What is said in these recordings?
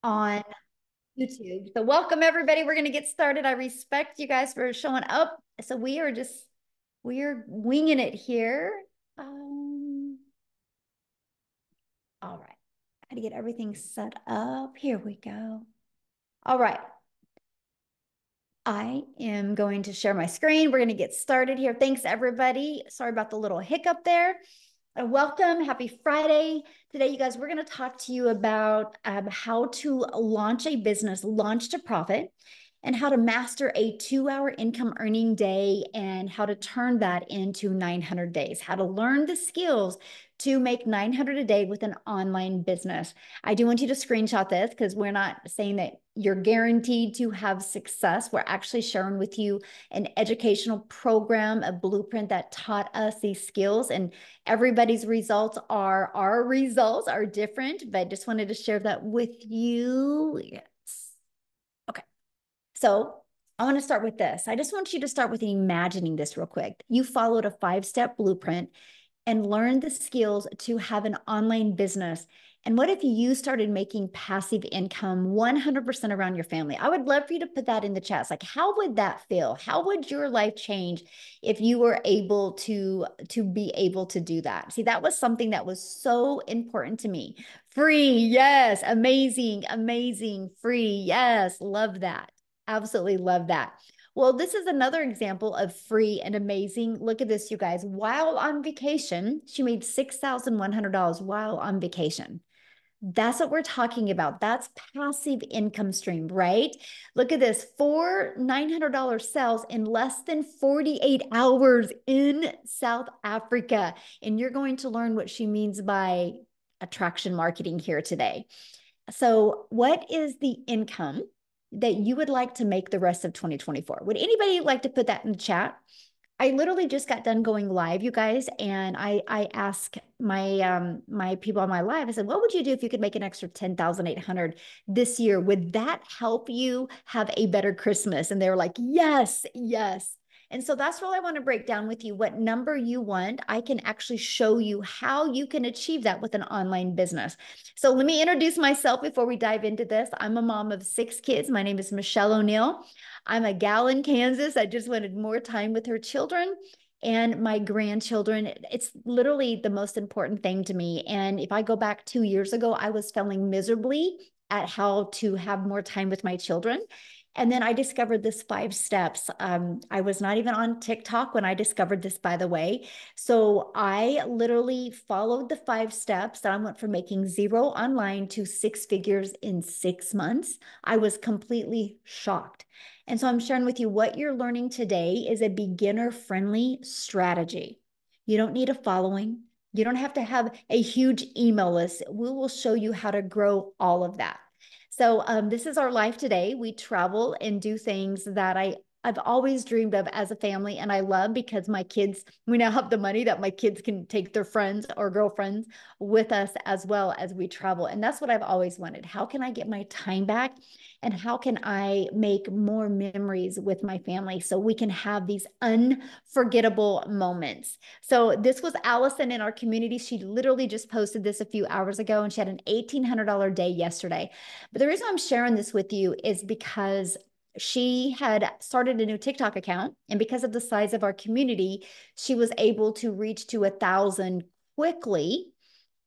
on YouTube. So welcome everybody. We're going to get started. I respect you guys for showing up. So we're winging it here. All right. I got to get everything set up. Here we go. All right. I am going to share my screen. We're going to get started here. Thanks everybody. Sorry about the little hiccup there. Welcome. Happy Friday. Today, you guys, we're going to talk to you about how to launch a business, launch to profit, and how to master a 2-hour income earning day and how to turn that into 900 days, how to learn the skills to make 900 a day with an online business. I do want you to screenshot this because we're not saying that you're guaranteed to have success. We're actually sharing with you an educational program, a blueprint that taught us these skills, and everybody's results are, our results are different, but I just wanted to share that with you. Yes. Okay. So I want to start with this. I just want you to start with imagining this real quick. You followed a 5-step blueprint and learned the skills to have an online business. And what if you started making passive income 100% around your family? I would love for you to put that in the chat. Like, how would that feel? How would your life change if you were able to be able to do that? See, that was something that was so important to me. Free, yes. Amazing, amazing. Free, yes. Love that. Absolutely love that. Well, this is another example of free and amazing. Look at this, you guys. While on vacation, she made $6,100 while on vacation. That's what we're talking about. That's passive income stream, right? Look at this, 4 $900 sales in less than 48 hours in South Africa. And you're going to learn what she means by attraction marketing here today. So what is the income that you would like to make the rest of 2024? Would anybody like to put that in the chat? I literally just got done going live, you guys, and I asked my people on my live. I said, "What would you do if you could make an extra 10,800 this year? Would that help you have a better Christmas?" And they were like, "Yes, yes." And so that's what I want to break down with you. What number you want, I can actually show you how you can achieve that with an online business. So let me introduce myself before we dive into this. I'm a mom of 6 kids. My name is Michelle O'Neill. I'm a gal in Kansas. I just wanted more time with her children and my grandchildren. It's literally the most important thing to me. And if I go back 2 years ago, I was failing miserably at how to have more time with my children. And then I discovered this 5 steps. I was not even on TikTok when I discovered this, by the way. So I literally followed the 5 steps that I went from making 0 online to 6 figures in 6 months. I was completely shocked. And so I'm sharing with you what you're learning today is a beginner-friendly strategy. You don't need a following. You don't have to have a huge email list. We will show you how to grow all of that. So this is our life today. We travel and do things that I've always dreamed of as a family, and I love because my kids, we now have the money that my kids can take their friends or girlfriends with us as well as we travel. And that's what I've always wanted. How can I get my time back? And how can I make more memories with my family so we can have these unforgettable moments? So this was Allison in our community. She literally just posted this a few hours ago, and she had an $1,800 day yesterday. But the reason I'm sharing this with you is because she had started a new TikTok account, and because of the size of our community, she was able to reach to 1,000 quickly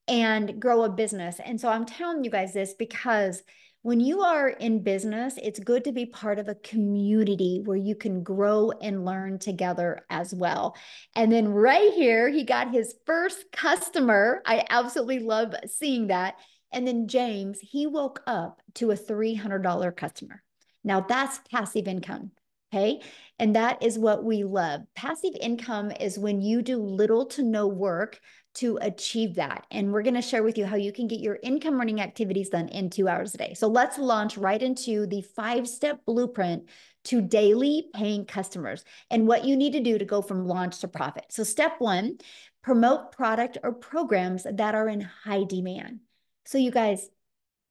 and grow a business. And so I'm telling you guys this because when you are in business, it's good to be part of a community where you can grow and learn together as well. And then right here, he got his first customer. I absolutely love seeing that. And then James, he woke up to a $300 customer. Now that's passive income. Okay. And that is what we love. Passive income is when you do little to no work to achieve that. And we're going to share with you how you can get your income earning activities done in 2 hours a day. So let's launch right into the 5-step blueprint to daily paying customers and what you need to do to go from launch to profit. So step 1, promote product or programs that are in high demand. So you guys,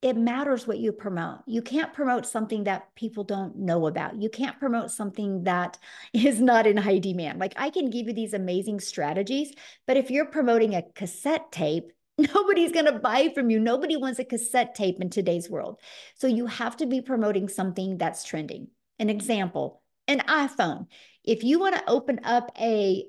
it matters what you promote. You can't promote something that people don't know about. You can't promote something that is not in high demand. Like I can give you these amazing strategies, but if you're promoting a cassette tape, Nobody's going to buy from you. Nobody wants a cassette tape in today's world. So you have to be promoting something that's trending. An example, an iPhone. If you want to open up a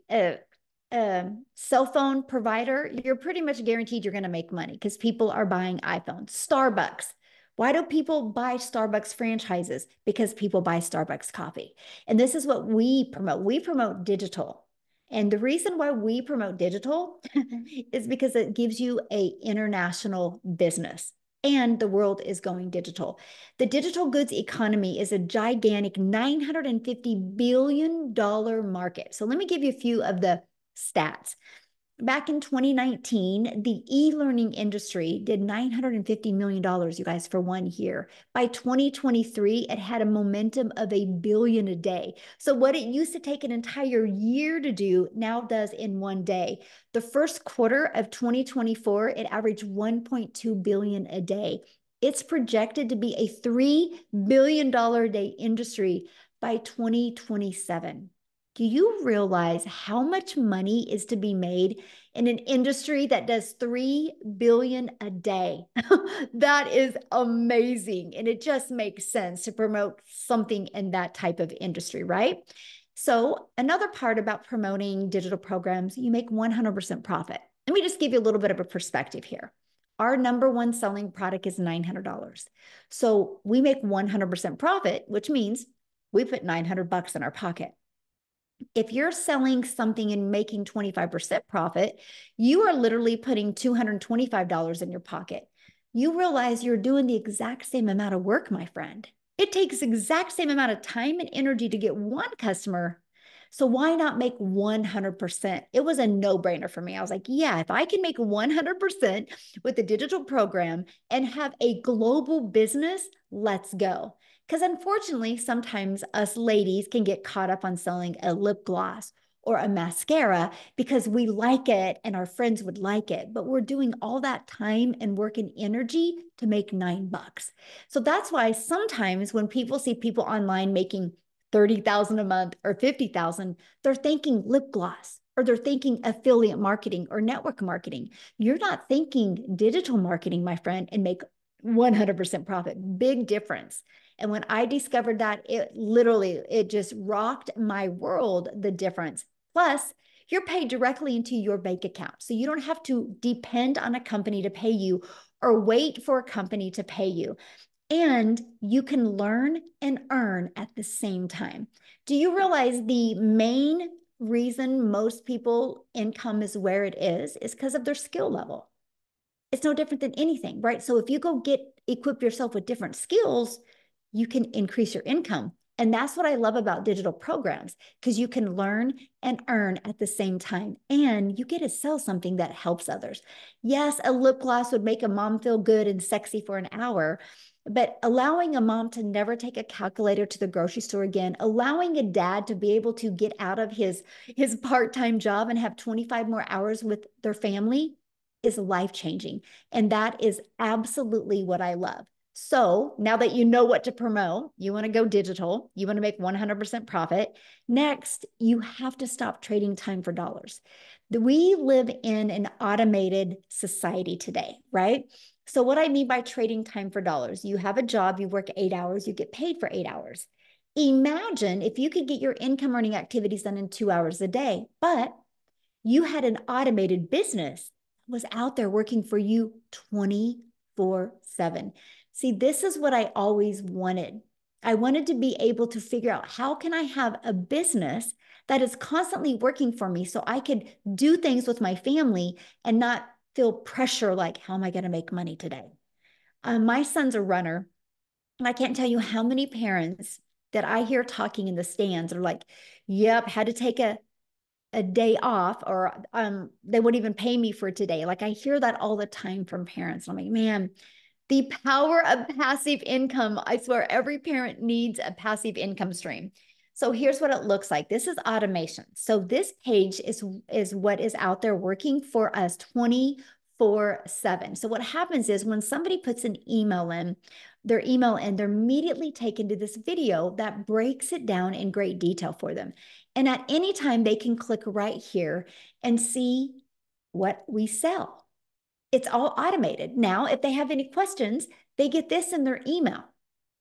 cell phone provider, you're pretty much guaranteed you're going to make money because people are buying iPhones. Starbucks. Why do people buy Starbucks franchises? Because people buy Starbucks coffee. And this is what we promote. We promote digital. And the reason why we promote digital is because it gives you an international business and the world is going digital. The digital goods economy is a gigantic $950 billion market. So let me give you a few of the stats. Back in 2019, the e-learning industry did $950 million, you guys, for 1 year. By 2023, it had a momentum of $1 billion a day. So what it used to take an entire year to do now does in 1 day. The first quarter of 2024, it averaged $1.2 billion a day. It's projected to be a $3 billion a day industry by 2027. Do you realize how much money is to be made in an industry that does 3 billion a day? That is amazing. And it just makes sense to promote something in that type of industry, right? So another part about promoting digital programs, you make 100% profit. Let me just give you a little bit of a perspective here. Our number one selling product is $900. So we make 100% profit, which means we put $900 in our pocket. If you're selling something and making 25% profit, you are literally putting $225 in your pocket. You realize you're doing the exact same amount of work, my friend. It takes exact same amount of time and energy to get one customer. So why not make 100%? It was a no-brainer for me. I was like, yeah, if I can make 100% with the digital program and have a global business, let's go. Because unfortunately, sometimes us ladies can get caught up on selling a lip gloss or a mascara because we like it and our friends would like it. But we're doing all that time and work and energy to make $9. So that's why sometimes when people see people online making 30,000 a month or 50,000, they're thinking lip gloss or they're thinking affiliate marketing or network marketing. You're not thinking digital marketing, my friend, and make 100% profit. Big difference. And when I discovered that, it just rocked my world, the difference. Plus, you're paid directly into your bank account. So you don't have to depend on a company to pay you or wait for a company to pay you. And you can learn and earn at the same time. Do you realize the main reason most people income is where it is because of their skill level? It's no different than anything, right? So if you go equip yourself with different skills, you can increase your income. And that's what I love about digital programs, because you can learn and earn at the same time, and you get to sell something that helps others. Yes, a lip gloss would make a mom feel good and sexy for an hour, but allowing a mom to never take a calculator to the grocery store again, allowing a dad to be able to get out of his part-time job and have 25 more hours with their family is life-changing. And that is absolutely what I love. So now that you know what to promote, you want to go digital, you want to make 100% profit. Next, you have to stop trading time for dollars. We live in an automated society today, right? So what I mean by trading time for dollars, you have a job, you work 8 hours, you get paid for 8 hours. Imagine if you could get your income earning activities done in 2 hours a day, but you had an automated business was out there working for you 24/7. See, this is what I always wanted. I wanted to be able to figure out how can I have a business that is constantly working for me so I could do things with my family and not feel pressure like, how am I going to make money today? My son's a runner, and I can't tell you how many parents that I hear talking in the stands are like, yep, had to take a day off, or they wouldn't even pay me for today. Like I hear that all the time from parents. I'm like, man, the power of passive income. I swear every parent needs a passive income stream. So here's what it looks like. This is automation. So this page is what is out there working for us 24/7. So what happens is when somebody puts an email in, they're immediately taken to this video that breaks it down in great detail for them. And at any time, they can click right here and see what we sell. It's all automated. Now, if they have any questions, they get this in their email.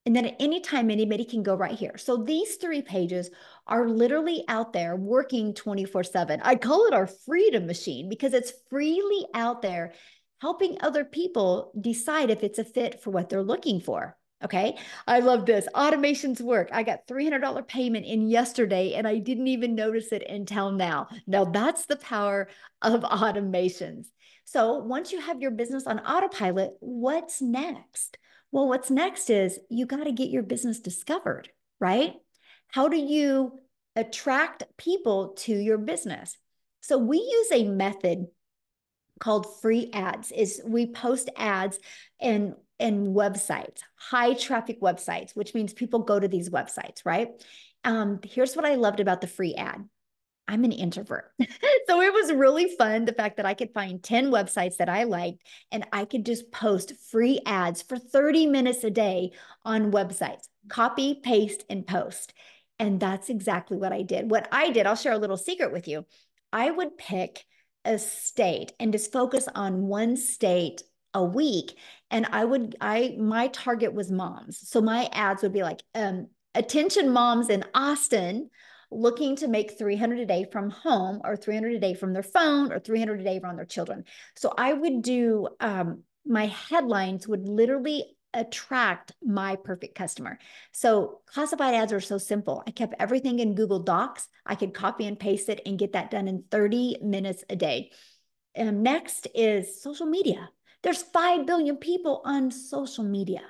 And then at any time, anybody can go right here. So these 3 pages are literally out there working 24/7. I call it our freedom machine because it's freely out there helping other people decide if it's a fit for what they're looking for. Okay. I love this. Automations work. I got $300 payment in yesterday and I didn't even notice it until now. Now that's the power of automations. So once you have your business on autopilot, what's next? Well, what's next is you got to get your business discovered, right? How do you attract people to your business? So we use a method called free ads. Is we post ads in websites, high traffic websites, which means people go to these websites, right? Here's what I loved about the free ad. I'm an introvert. So it was really fun. The fact that I could find 10 websites that I liked and I could just post free ads for 30 minutes a day on websites, copy, paste, and post. And that's exactly what I did. What I did, I'll share a little secret with you. I would pick a state and just focus on one state a week. And my target was moms. So my ads would be like, attention moms in Austin looking to make 300 a day from home or 300 a day from their phone or 300 a day from their children. So I would do, my headlines would literally attract my perfect customer. So classified ads are so simple. I kept everything in Google Docs. I could copy and paste it and get that done in 30 minutes a day. And next is social media. There's 5 billion people on social media.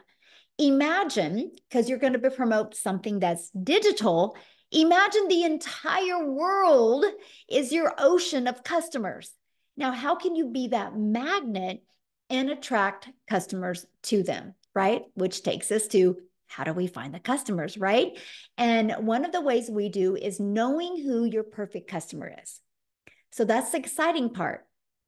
Imagine, because you're going to promote something that's digital, imagine the entire world is your ocean of customers. Now, how can you be that magnet and attract customers to them, right? Which takes us to how do we find the customers, right? And one of the ways we do is knowing who your perfect customer is. So that's the exciting part.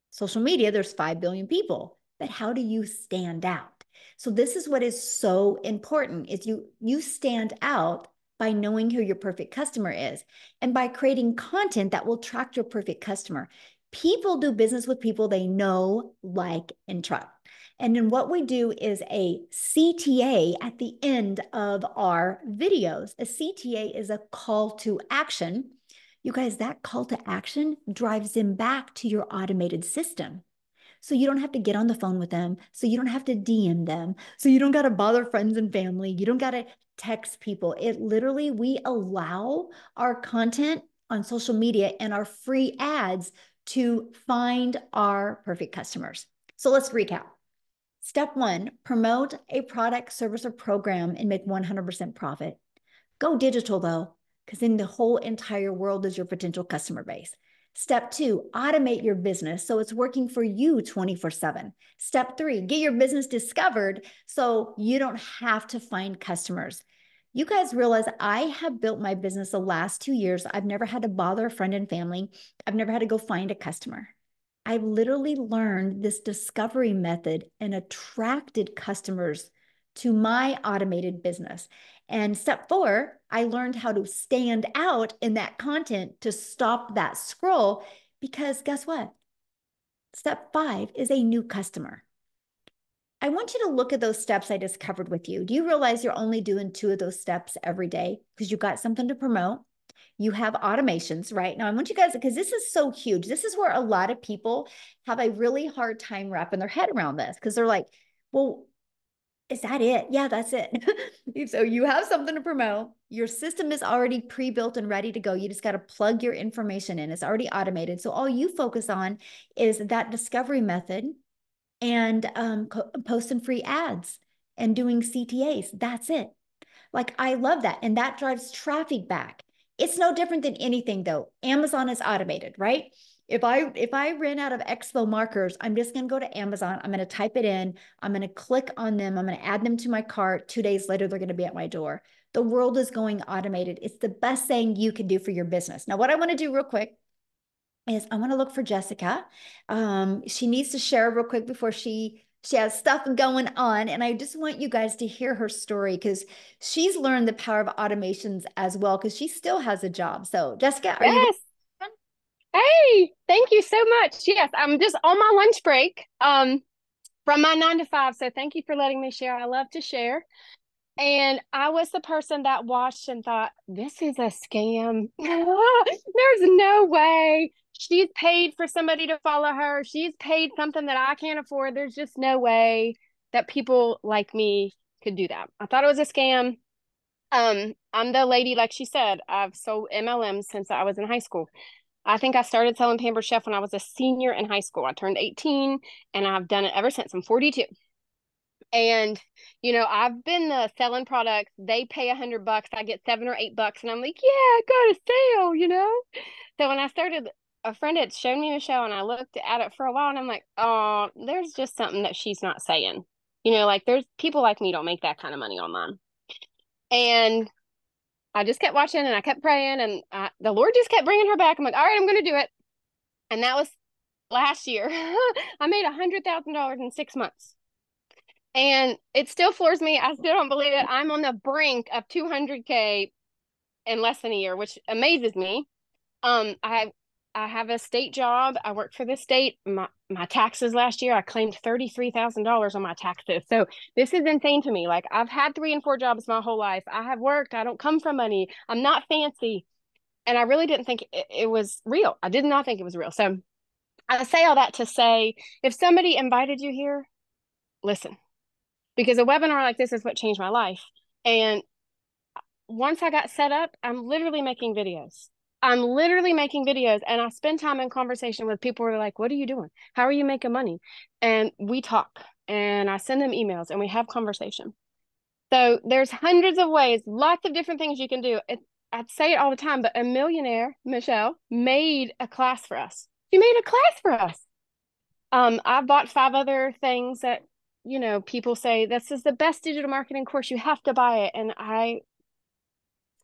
Social media, there's 5 billion people, but how do you stand out? So this is what is so important is you stand out by knowing who your perfect customer is and by creating content that will attract your perfect customer. People do business with people they know, like, and trust. And then what we do is a CTA at the end of our videos. A CTA is a call to action. You guys, that call to action drives them back to your automated system. So you don't have to get on the phone with them. So you don't have to DM them. So you don't got to bother friends and family. You don't got to text people. It literally, we allow our content on social media and our free ads to find our perfect customers. So let's recap. Step 1, promote a product, service, or program and make 100% profit. Go digital though, because then the whole entire world is your potential customer base. Step 2, automate your business so it's working for you 24/7. Step 3, get your business discovered so you don't have to find customers. You guys realize I have built my business the last 2 years. I've never had to bother a friend and family. I've never had to go find a customer. I've literally learned this discovery method and attracted customers to my automated business. And step 4, I learned how to stand out in that content to stop that scroll because guess what? Step 5 is a new customer. I want you to look at those steps I just covered with you. Do you realize you're only doing 2 of those steps every day because you got something to promote? You have automations, right? Now, I want you guys, because this is so huge. This is where a lot of people have a really hard time wrapping their head around this because they're like, well, is that it? Yeah, that's it. So you have something to promote. Your system is already pre-built and ready to go. You just got to plug your information in. It's already automated. So all you focus on is that discovery method and posting free ads and doing CTAs. That's it. Like, I love that. And that drives traffic back. It's no different than anything though. Amazon is automated, right? If I ran out of expo markers, I'm just going to go to Amazon. I'm going to type it in. I'm going to click on them. I'm going to add them to my cart. 2 days later, they're going to be at my door. The world is going automated. It's the best thing you can do for your business. Now, what I want to do real quick is I want to look for Jessica. She needs to share real quick before she has stuff going on. And I just want you guys to hear her story because she's learned the power of automations as well because she still has a job. So Jessica, are you Yes. there? Hey, thank you so much. Yes, I'm just on my lunch break from my 9 to 5. So thank you for letting me share. I love to share. And I was the person that watched and thought, this is a scam. There's no way. She's paid for somebody to follow her. She's paid something that I can't afford. There's just no way that people like me could do that. I thought it was a scam. I'm the lady, like she said, I've sold MLMs since I was in high school. I think I started selling Pampered Chef when I was a senior in high school. I turned 18 and I've done it ever since. I'm 42. And, I've been selling products. They pay $100. I get $7 or $8. And I'm like, yeah, I got a sale. So when I started, a friend had shown me a show and I looked at it for a while and I'm like, oh, there's just something that she's not saying. Like there's people like me don't make that kind of money online. And I just kept watching and I kept praying and the Lord just kept bringing her back. I'm like, all right, I'm going to do it. And that was last year. I made $100,000 in 6 months. And it still floors me. I still don't believe it. I'm on the brink of 200K in less than a year, which amazes me. I have a state job. I work for the state. My taxes last year, I claimed $33,000 on my taxes. So this is insane to me. Like I've had 3 and 4 jobs my whole life. I have worked. I don't come from money. I'm not fancy. And I really didn't think it was real. I did not think it was real. So I say all that to say, if somebody invited you here, listen, because a webinar like this is what changed my life. And once I got set up, I'm literally making videos. I'm literally making videos and I spend time in conversation with people who are like, what are you doing? How are you making money? And we talk and I send them emails and we have conversation. So there's hundreds of ways, lots of different things you can do. I'd say it all the time, but a millionaire, Michelle, made a class for us. She made a class for us. I bought 5 other things that, people say this is the best digital marketing course. You have to buy it. And I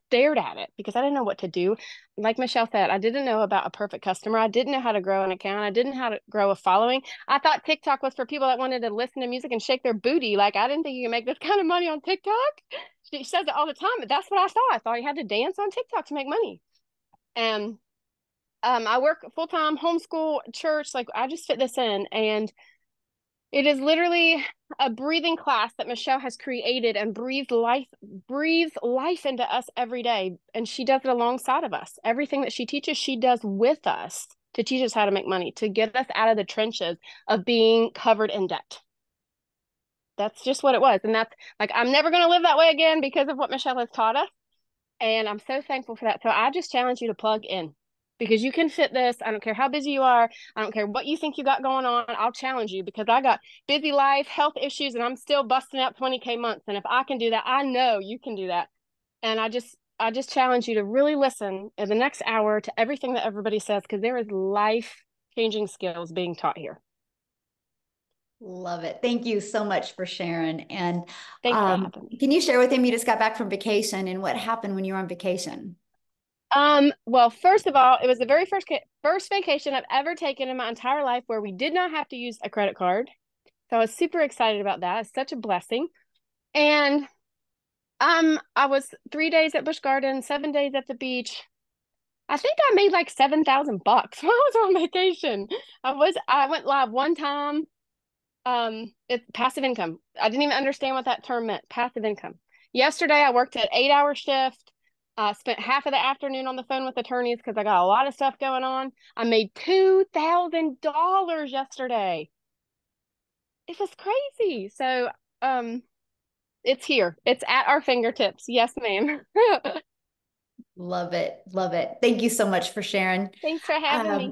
stared at it because I didn't know what to do. Like Michelle said, I didn't know about a perfect customer. I didn't know how to grow an account. I didn't know how to grow a following. I thought TikTok was for people that wanted to listen to music and shake their booty. Like I didn't think you could make this kind of money on TikTok. She says it all the time, but that's what I thought. I thought you had to dance on TikTok to make money. And I work full time, homeschool, church. Like I just fit this in, and it is literally a breathing class that Michelle has created and breathes life into us every day. And she does it alongside of us. Everything that she teaches, she does with us to teach us how to make money, to get us out of the trenches of being covered in debt. That's just what it was. And that's like, I'm never going to live that way again because of what Michelle has taught us. And I'm so thankful for that. So I just challenge you to plug in because you can fit this. I don't care how busy you are. I don't care what you think you got going on. I'll challenge you because I got busy life, health issues, and I'm still busting out 20K months. And if I can do that, I know you can do that. And I just challenge you to really listen in the next hour to everything that everybody says because there is life changing skills being taught here. Love it. Thank you so much for sharing. And Thanks for having me. can you share with him you just got back from vacation and what happened when you were on vacation? Well, first of all, it was the very first vacation I've ever taken in my entire life where we did not have to use a credit card. So I was super excited about that. It's such a blessing. And I was 3 days at Busch Gardens, 7 days at the beach. I think I made like $7,000 when I was on vacation. I went live one time. It's passive income. I didn't even understand what that term meant. Passive income. Yesterday I worked an 8-hour shift. Spent half of the afternoon on the phone with attorneys because I got a lot of stuff going on. I made $2,000 yesterday. It was crazy. So, it's here. It's at our fingertips. Yes, ma'am. Love it. Love it. Thank you so much for sharing. Thanks for having me.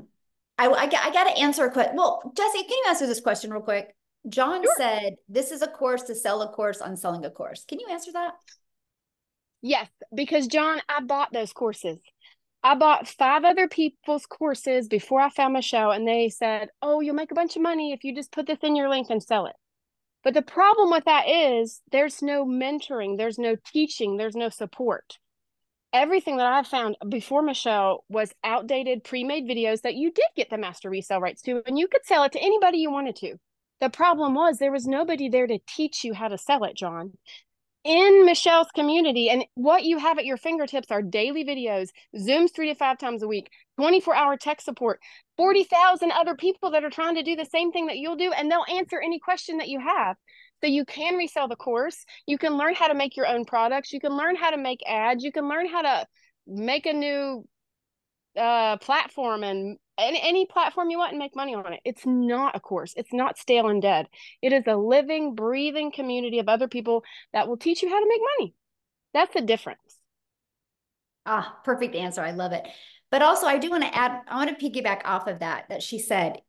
Um, I got to answer a question. Well, Jesse, can you answer this question real quick? John Sure. said, this is a course to sell a course on selling a course. Can you answer that? Yes, because John, I bought those courses. I bought 5 other people's courses before I found Michelle, and they said, "Oh, you'll make a bunch of money if you just put this in your link and sell it." But the problem with that is there's no mentoring, there's no teaching, there's no support. Everything that I found before Michelle was outdated, pre-made videos that you did get the master resale rights to, and you could sell it to anybody you wanted to. The problem was there was nobody there to teach you how to sell it, John. in Michelle's community, and what you have at your fingertips are daily videos, Zooms 3 to 5 times a week, 24-hour tech support, 40,000 other people that are trying to do the same thing that you'll do, and they'll answer any question that you have. So you can resell the course. You can learn how to make your own products. You can learn how to make ads. You can learn how to make a new platform and any platform you want and make money on it. It's not a course. It's not stale and dead. It is a living, breathing community of other people that will teach you how to make money. That's the difference. Ah, perfect answer. I love it. But also, I do want to add, I want to piggyback off of that she said,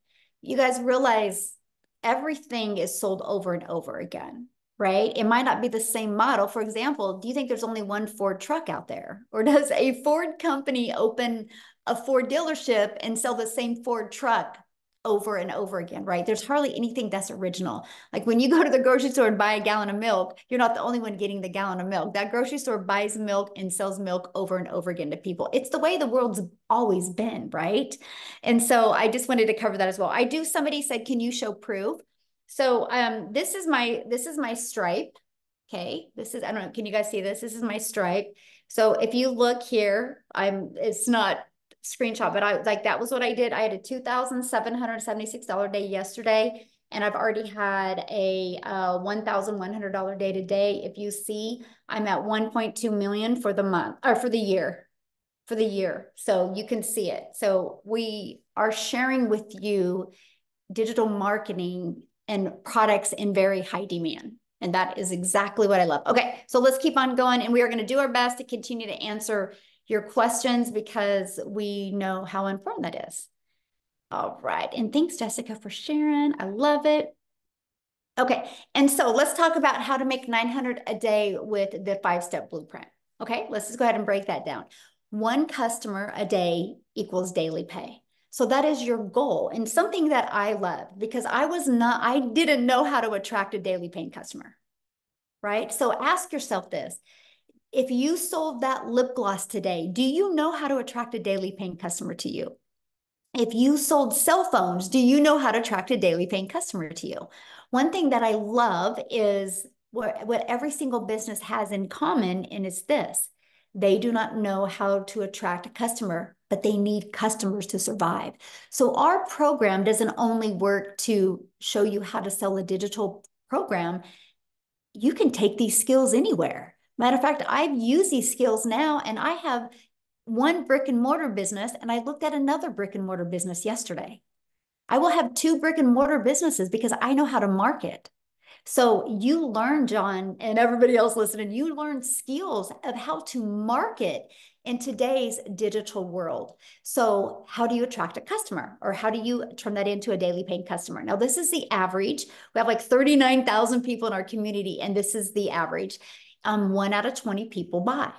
you guys realize everything is sold over and over again, right? It might not be the same model. For example, do you think there's only one Ford truck out there? Or does a Ford company open a Ford dealership and sell the same Ford truck over and over again, right? There's hardly anything that's original. Like when you go to the grocery store and buy a gallon of milk, you're not the only one getting the gallon of milk. That grocery store buys milk and sells milk over and over again to people. It's the way the world's always been, right? And so I just wanted to cover that as well. Somebody said, can you show proof? So this is my stripe. Okay, I don't know, can you guys see this? This is my stripe. So if you look here, it's not screenshot, but I like, that was what I did. I had a $2,776 day yesterday, and I've already had a $1,100 day today. If you see, I'm at 1.2 million for the month, or for the year. So you can see it. So we are sharing with you digital marketing and products in very high demand. And that is exactly what I love. Okay, so let's keep on going, and we are going to do our best to continue to answer your questions because we know how important that is. All right. And thanks, Jessica, for sharing. I love it. Okay. And so let's talk about how to make 900 a day with the 5-step blueprint. Okay. Let's just go ahead and break that down. One customer a day equals daily pay. So that is your goal, and something that I love, because I didn't know how to attract a daily paying customer, right? So ask yourself this. If you sold that lip gloss today, do you know how to attract a daily paying customer to you? If you sold cell phones, do you know how to attract a daily paying customer to you? One thing that I love is what every single business has in common, and it's this. They do not know how to attract a customer, but they need customers to survive. So our program doesn't only work to show you how to sell a digital program. You can take these skills anywhere. Matter of fact, I've used these skills now, and I have one brick and mortar business, and I looked at another brick and mortar business yesterday. I will have 2 brick and mortar businesses because I know how to market. So you learn, John, and everybody else listening, you learn skills of how to market in today's digital world. So how do you attract a customer, or how do you turn that into a daily paying customer? Now, this is the average. We have like 39,000 people in our community, and this is the average. 1 out of 20 people buy.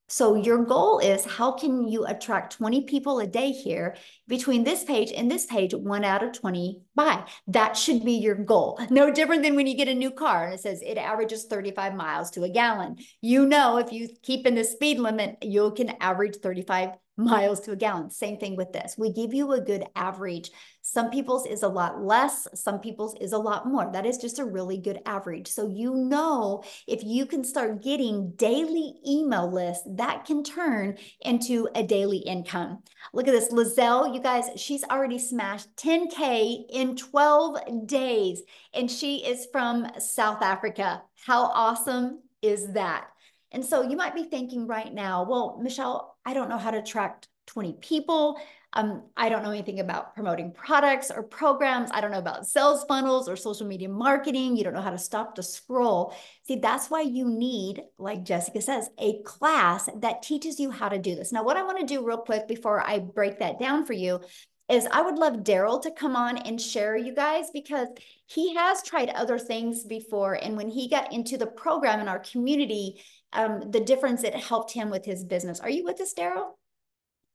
So your goal is, how can you attract 20 people a day here between this page and this page? 1 out of 20 buy. That should be your goal. No different than when you get a new car and it says it averages 35 miles to a gallon. You know, if you keep in the speed limit, you can average 35 miles to a gallon. Same thing with this. We give you a good average. Some people's is a lot less. Some people's is a lot more. That is just a really good average. So you know, if you can start getting daily email lists, that can turn into a daily income. Look at this. Lizelle, you guys, she's already smashed 10K in 12 days, and she is from South Africa. How awesome is that? And so you might be thinking right now, well, Michelle, I don't know how to attract 20 people. I don't know anything about promoting products or programs. I don't know about sales funnels or social media marketing. You don't know how to stop the scroll. See, that's why you need, like Jessica says, a class that teaches you how to do this. Now, what I want to do real quick before I break that down for you is I would love Daryl to come on and share, you guys, because he has tried other things before. And when he got into the program in our community, the difference it helped him with his business. Are you with us, Daryl?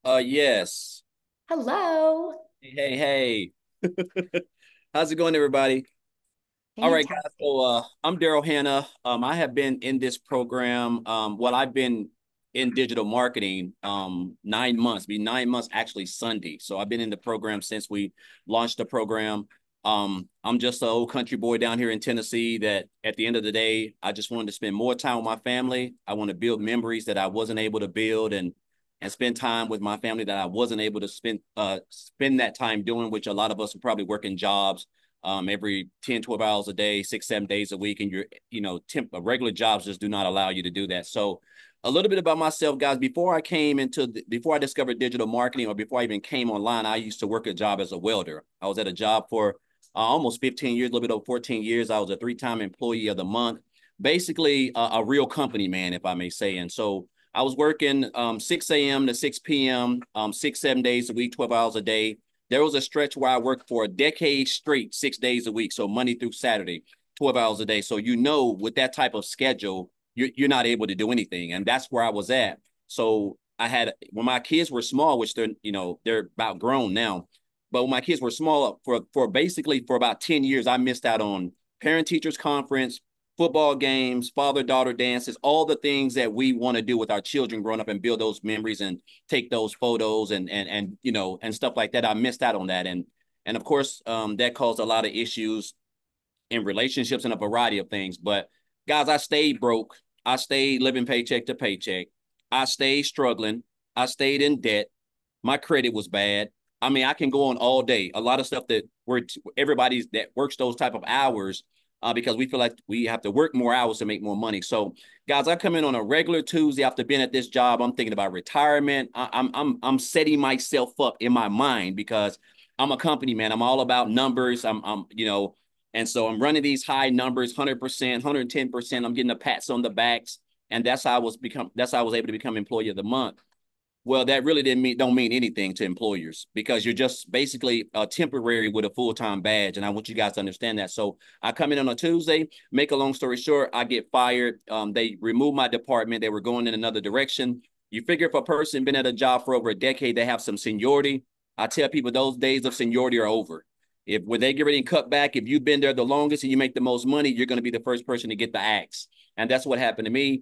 Yes. Hello. Hey. How's it going, everybody? All right, Fantastic. guys. So I'm Daryl Hanna. I have been in this program. I've been in digital marketing 9 months, be 9 months actually Sunday. So I've been in the program since we launched the program. I'm just an old country boy down here in Tennessee that at the end of the day, I just wanted to spend more time with my family. I want to build memories that I wasn't able to build and spend time with my family that I wasn't able to spend that time doing, which a lot of us are probably working jobs every 10, 12 hours a day, 6, 7 days a week. And regular jobs just do not allow you to do that. So a little bit about myself, guys. Before I discovered digital marketing, or before I even came online, I used to work a job as a welder. I was at a job for almost 15 years, a little bit over 14 years. I was a 3-time employee of the month, basically a real company man, if I may say. And so I was working 6 a.m. to 6 p.m., 6, 7 days a week, 12 hours a day. There was a stretch where I worked for a decade straight, 6 days a week. So Monday through Saturday, 12 hours a day. So, with that type of schedule, you're not able to do anything. And that's where I was at. So when my kids were small, which they're about grown now, but when my kids were small, for about 10 years, I missed out on parent-teachers conference, football games, father-daughter dances, all the things that we want to do with our children growing up and build those memories and take those photos and stuff like that. I missed out on that. And of course, that caused a lot of issues in relationships and a variety of things. But guys, I stayed broke. I stayed living paycheck to paycheck. I stayed struggling. I stayed in debt. My credit was bad. I mean, I can go on all day. A lot of stuff that everybody that works those type of hours because we feel like we have to work more hours to make more money. So, guys, I come in on a regular Tuesday after being at this job. I'm thinking about retirement. I'm setting myself up in my mind because I'm a company man. I'm all about numbers. And so I'm running these high numbers, 100%, 110%. I'm getting the pats on the backs, and that's how I was able to become Employee of the Month. Well, that really don't mean anything to employers because you're just basically temporary with a full-time badge. And I want you guys to understand that. So I come in on a Tuesday, make a long story short, I get fired. They remove my department. They were going in another direction. You figure if a person been at a job for over a decade, they have some seniority. I tell people those days of seniority are over. When they get ready and cut back, if you've been there the longest and you make the most money, you're going to be the first person to get the axe. And that's what happened to me.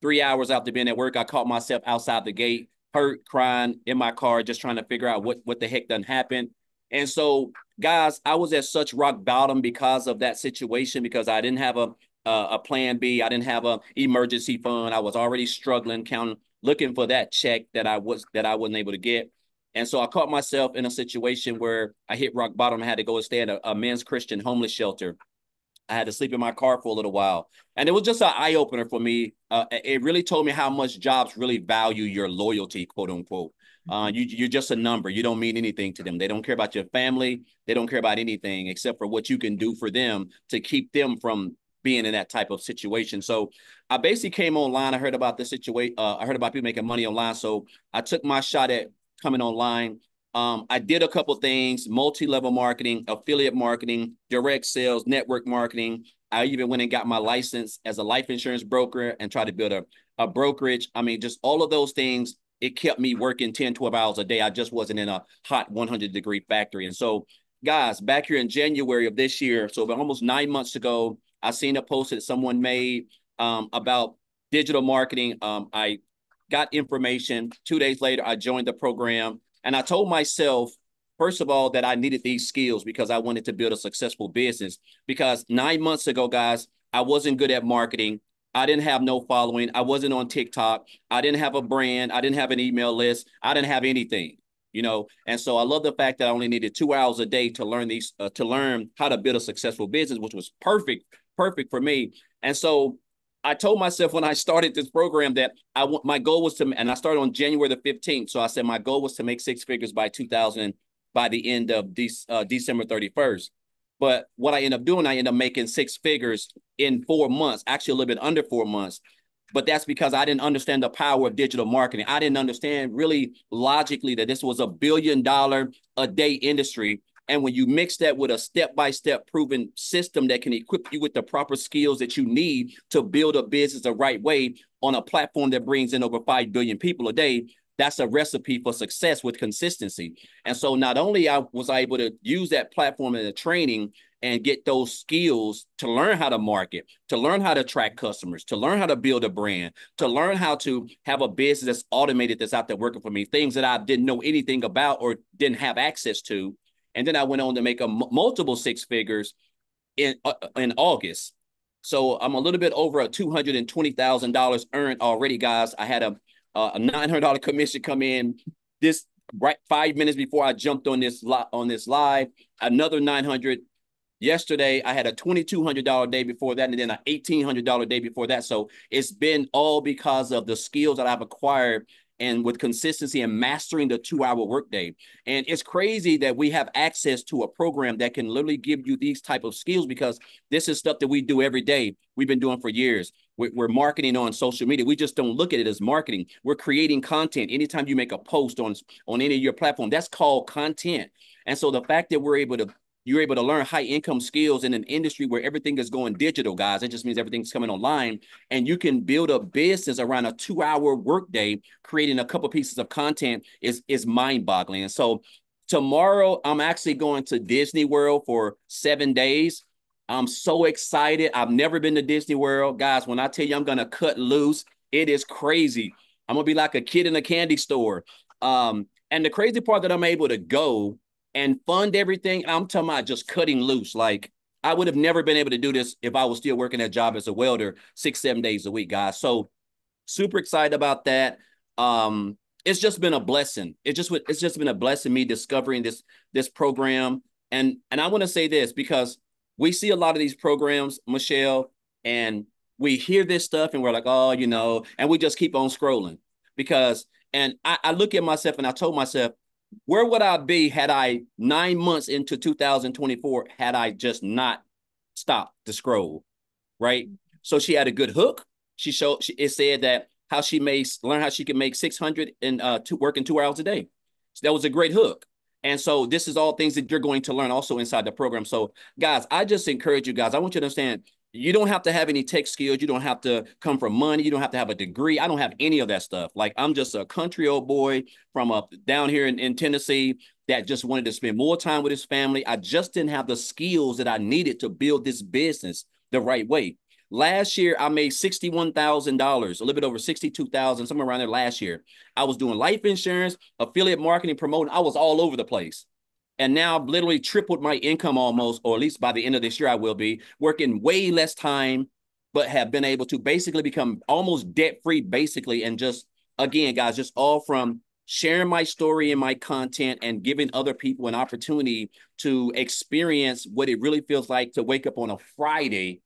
3 hours after being at work, I caught myself outside the gate, hurt, crying in my car, just trying to figure out what the heck done happened. And so, guys, I was at such rock bottom because of that situation, because I didn't have a plan B. I didn't have an emergency fund. I was already struggling, looking for that check that I wasn't able to get. And so I caught myself in a situation where I hit rock bottom. I had to go and stay at a men's Christian homeless shelter. I had to sleep in my car for a little while. And it was just an eye-opener for me. It really told me how much jobs really value your loyalty, quote unquote. You're just a number. You don't mean anything to them. They don't care about your family. They don't care about anything except for what you can do for them to keep them from being in that type of situation. So I basically came online. I heard about the situation. I heard about people making money online. So I took my shot at coming online. I did a couple things: multi-level marketing, affiliate marketing, direct sales, network marketing. I even went and got my license as a life insurance broker and tried to build a brokerage. I mean, just all of those things, it kept me working 10, 12 hours a day. I just wasn't in a hot 100-degree factory. And so, guys, back here in January of this year, so almost 9 months ago, I seen a post that someone made about digital marketing. I got information. 2 days later, I joined the program. And I told myself, first of all, that I needed these skills because I wanted to build a successful business. Because 9 months ago, guys, I wasn't good at marketing. I didn't have no following. I wasn't on TikTok. I didn't have a brand. I didn't have an email list. I didn't have anything, And so I love the fact that I only needed 2 hours a day to learn how to build a successful business, which was perfect for me. And so I told myself when I started this program that my goal was and I started on January the 15th. So I said my goal was to make 6 figures by the end of December 31st. But what I ended up doing, I ended up making 6 figures in 4 months, actually a little bit under 4 months. But that's because I didn't understand the power of digital marketing. I didn't understand really logically that this was a $1 billion a day industry. And when you mix that with a step-by-step proven system that can equip you with the proper skills that you need to build a business the right way on a platform that brings in over 5 billion people a day, that's a recipe for success with consistency. And so not only was I able to use that platform in the training and get those skills to learn how to market, to learn how to attract customers, to learn how to build a brand, to learn how to have a business that's automated, that's out there working for me, things that I didn't know anything about or didn't have access to. And then I went on to make a multiple six figures in August. So I'm a little bit over a $220,000 earned already, guys. I had a $900 commission come in this right 5 minutes before I jumped on this live. Another 900 yesterday. I had a $2,200 day before that, and then an $1,800 day before that. So it's been all because of the skills that I've acquired and with consistency and mastering the 2-hour workday. And it's crazy that we have access to a program that can literally give you these type of skills, because this is stuff that we do every day. We've been doing for years. We're marketing on social media. We just don't look at it as marketing. We're creating content. Anytime you make a post on any of your platform, that's called content. And so the fact that you're able to learn high income skills in an industry where everything is going digital, guys. It just means everything's coming online, and you can build a business around a 2-hour workday, creating a couple pieces of content is mind boggling. And so tomorrow I'm actually going to Disney World for 7 days. I'm so excited. I've never been to Disney World, guys. When I tell you I'm going to cut loose, it is crazy. I'm going to be like a kid in a candy store. And the crazy part that I'm able to go and fund everything, I'm talking about just cutting loose. Like, I would have never been able to do this if I was still working that job as a welder 6-7 days a week, guys. So super excited about that. It's just been a blessing. It's just been a blessing, me discovering this program. And I want to say this, because we see a lot of these programs, Michelle, and we hear this stuff and we're like, oh, and we just keep on scrolling. And I look at myself and I told myself, where would I be had I 9 months into 2024 had I just not stopped to scroll, right? So she had a good hook. It said that learn how she can make 600 and working 2 hours a day. So that was a great hook. And so this is all things that you're going to learn also inside the program. So guys, I just encourage you guys. I want you to understand, you don't have to have any tech skills. You don't have to come from money. You don't have to have a degree. I don't have any of that stuff. Like, I'm just a country old boy from down here in Tennessee that just wanted to spend more time with his family. I just didn't have the skills that I needed to build this business the right way. Last year, I made $61,000, a little bit over 62,000, somewhere around there last year. I was doing life insurance, affiliate marketing, promoting. I was all over the place. And now I've literally tripled my income almost, or at least by the end of this year, I will be working way less time, but have been able to basically become almost debt-free, basically. And just, again, guys, just all from sharing my story and my content and giving other people an opportunity to experience what it really feels like to wake up on a Friday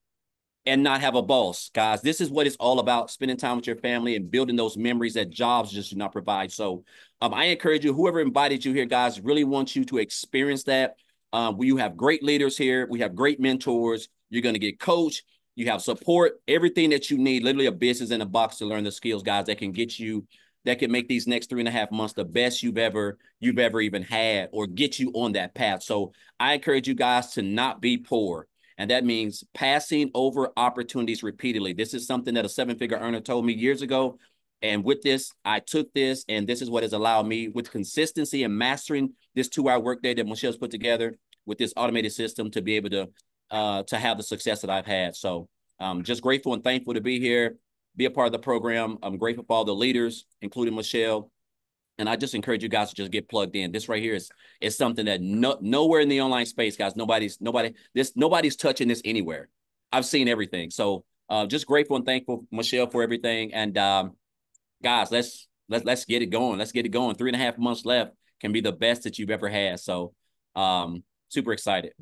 and not have a boss, guys. This is what it's all about, spending time with your family and building those memories that jobs just do not provide. So I encourage you, whoever invited you here, guys, really wants you to experience that. We have great leaders here. We have great mentors. You're going to get coached. You have support, everything that you need, literally a business in a box to learn the skills, guys, that can make these next 3.5 months the best you've ever even had, or get you on that path. So I encourage you guys to not be poor. And that means passing over opportunities repeatedly. This is something that a 7-figure earner told me years ago. And with this, I took this, and this is what has allowed me, with consistency and mastering this 2-hour workday that Michelle's put together with this automated system, to be able to have the success that I've had. So just grateful and thankful to be here, be a part of the program. I'm grateful for all the leaders, including Michelle. And I just encourage you guys to just get plugged in. This right here is something that nowhere in the online space, guys, nobody's touching this anywhere. I've seen everything. So just grateful and thankful, Michelle, for everything. And guys, let's get it going. Let's get it going. 3.5 months left can be the best that you've ever had. So super excited.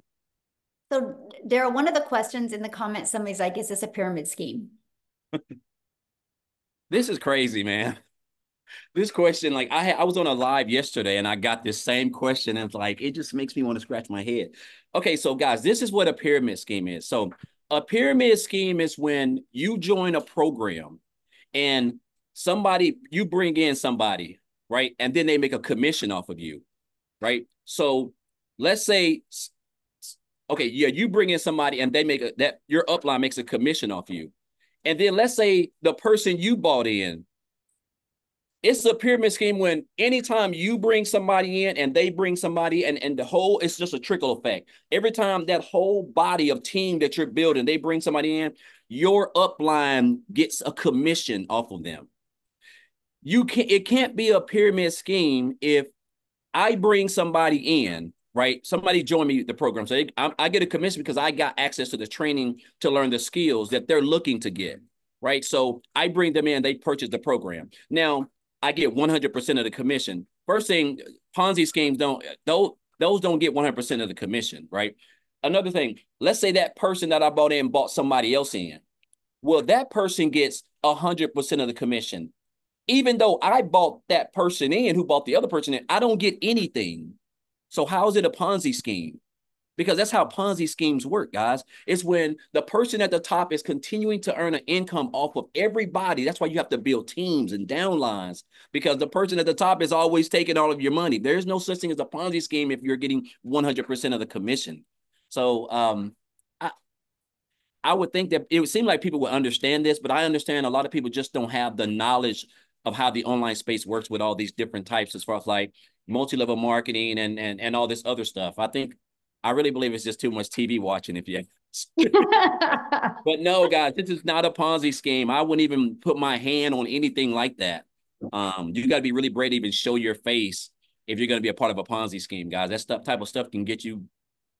So Daryl, one of the questions in the comments, somebody's like, is this a pyramid scheme? This is crazy, man. This question, like, I was on a live yesterday and I got this same question, and it's like, it just makes me want to scratch my head. Okay, so guys, this is what a pyramid scheme is. So a pyramid scheme is when you join a program and you bring in somebody, right? And then they make a commission off of you, right? So let's say, okay, yeah, you bring in somebody and they your upline makes a commission off you. And then let's say the person you bought in, it's a pyramid scheme when anytime you bring somebody in and they bring somebody, and it's just a trickle effect. Every time that whole body of team that you're building, they bring somebody in, your upline gets a commission off of them. It can't be a pyramid scheme if I bring somebody in, right? Somebody join me the program. So I get a commission because I got access to the training to learn the skills that they're looking to get, right? So I bring them in, they purchase the program. Now I get 100% of the commission. First thing, Ponzi schemes those don't get 100% of the commission, right? Another thing, let's say that person that I bought in bought somebody else in. Well, that person gets 100% of the commission. Even though I bought that person in who bought the other person in, I don't get anything. So how is it a Ponzi scheme? Because that's how Ponzi schemes work, guys. It's when the person at the top is continuing to earn an income off of everybody. That's why you have to build teams and downlines, because the person at the top is always taking all of your money. There's no such thing as a Ponzi scheme if you're getting 100% of the commission. So I would think that it would seem like people would understand this, but I understand a lot of people just don't have the knowledge of how the online space works with all these different types as far as like multi-level marketing and all this other stuff. I really believe it's just too much TV watching, if you but no, guys, this is not a Ponzi scheme. I wouldn't even put my hand on anything like that. You got to be really brave to even show your face if you're going to be a part of a Ponzi scheme, guys. Type of stuff can get you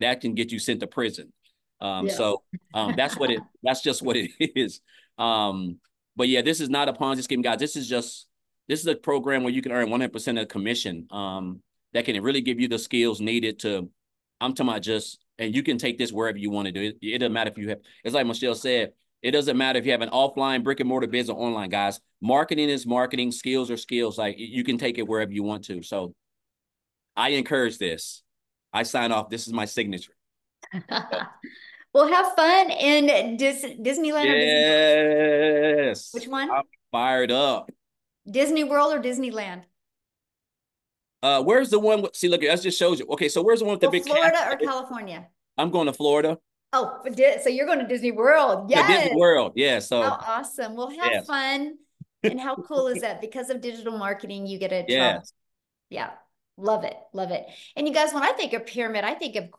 sent to prison. So that's just what it is. But yeah, this is not a Ponzi scheme, guys. This is a program where you can earn 100% of commission. That can really give you the skills needed to. I'm talking about and you can take this wherever you want to do it. It doesn't matter if you have. It's like Michelle said. It doesn't matter if you have an offline brick and mortar business or online, guys. Marketing is marketing. Skills are skills. Like you can take it wherever you want to. So I encourage this. I sign off. This is my signature. Well, have fun in Disneyland or Disney. Yes. Which one? I'm fired up. Disney World or Disneyland? Where's the one? See, look, that just shows you. Okay, so where's the one with the big Florida castle? or California? I'm going to Florida. Oh, so you're going to Disney World. Yeah, Yes. Disney World. Yeah. So how awesome. Well, have fun. And how cool is that? Because of digital marketing, you get to travel. Yeah. Love it. Love it. And you guys, when I think of pyramid, I think of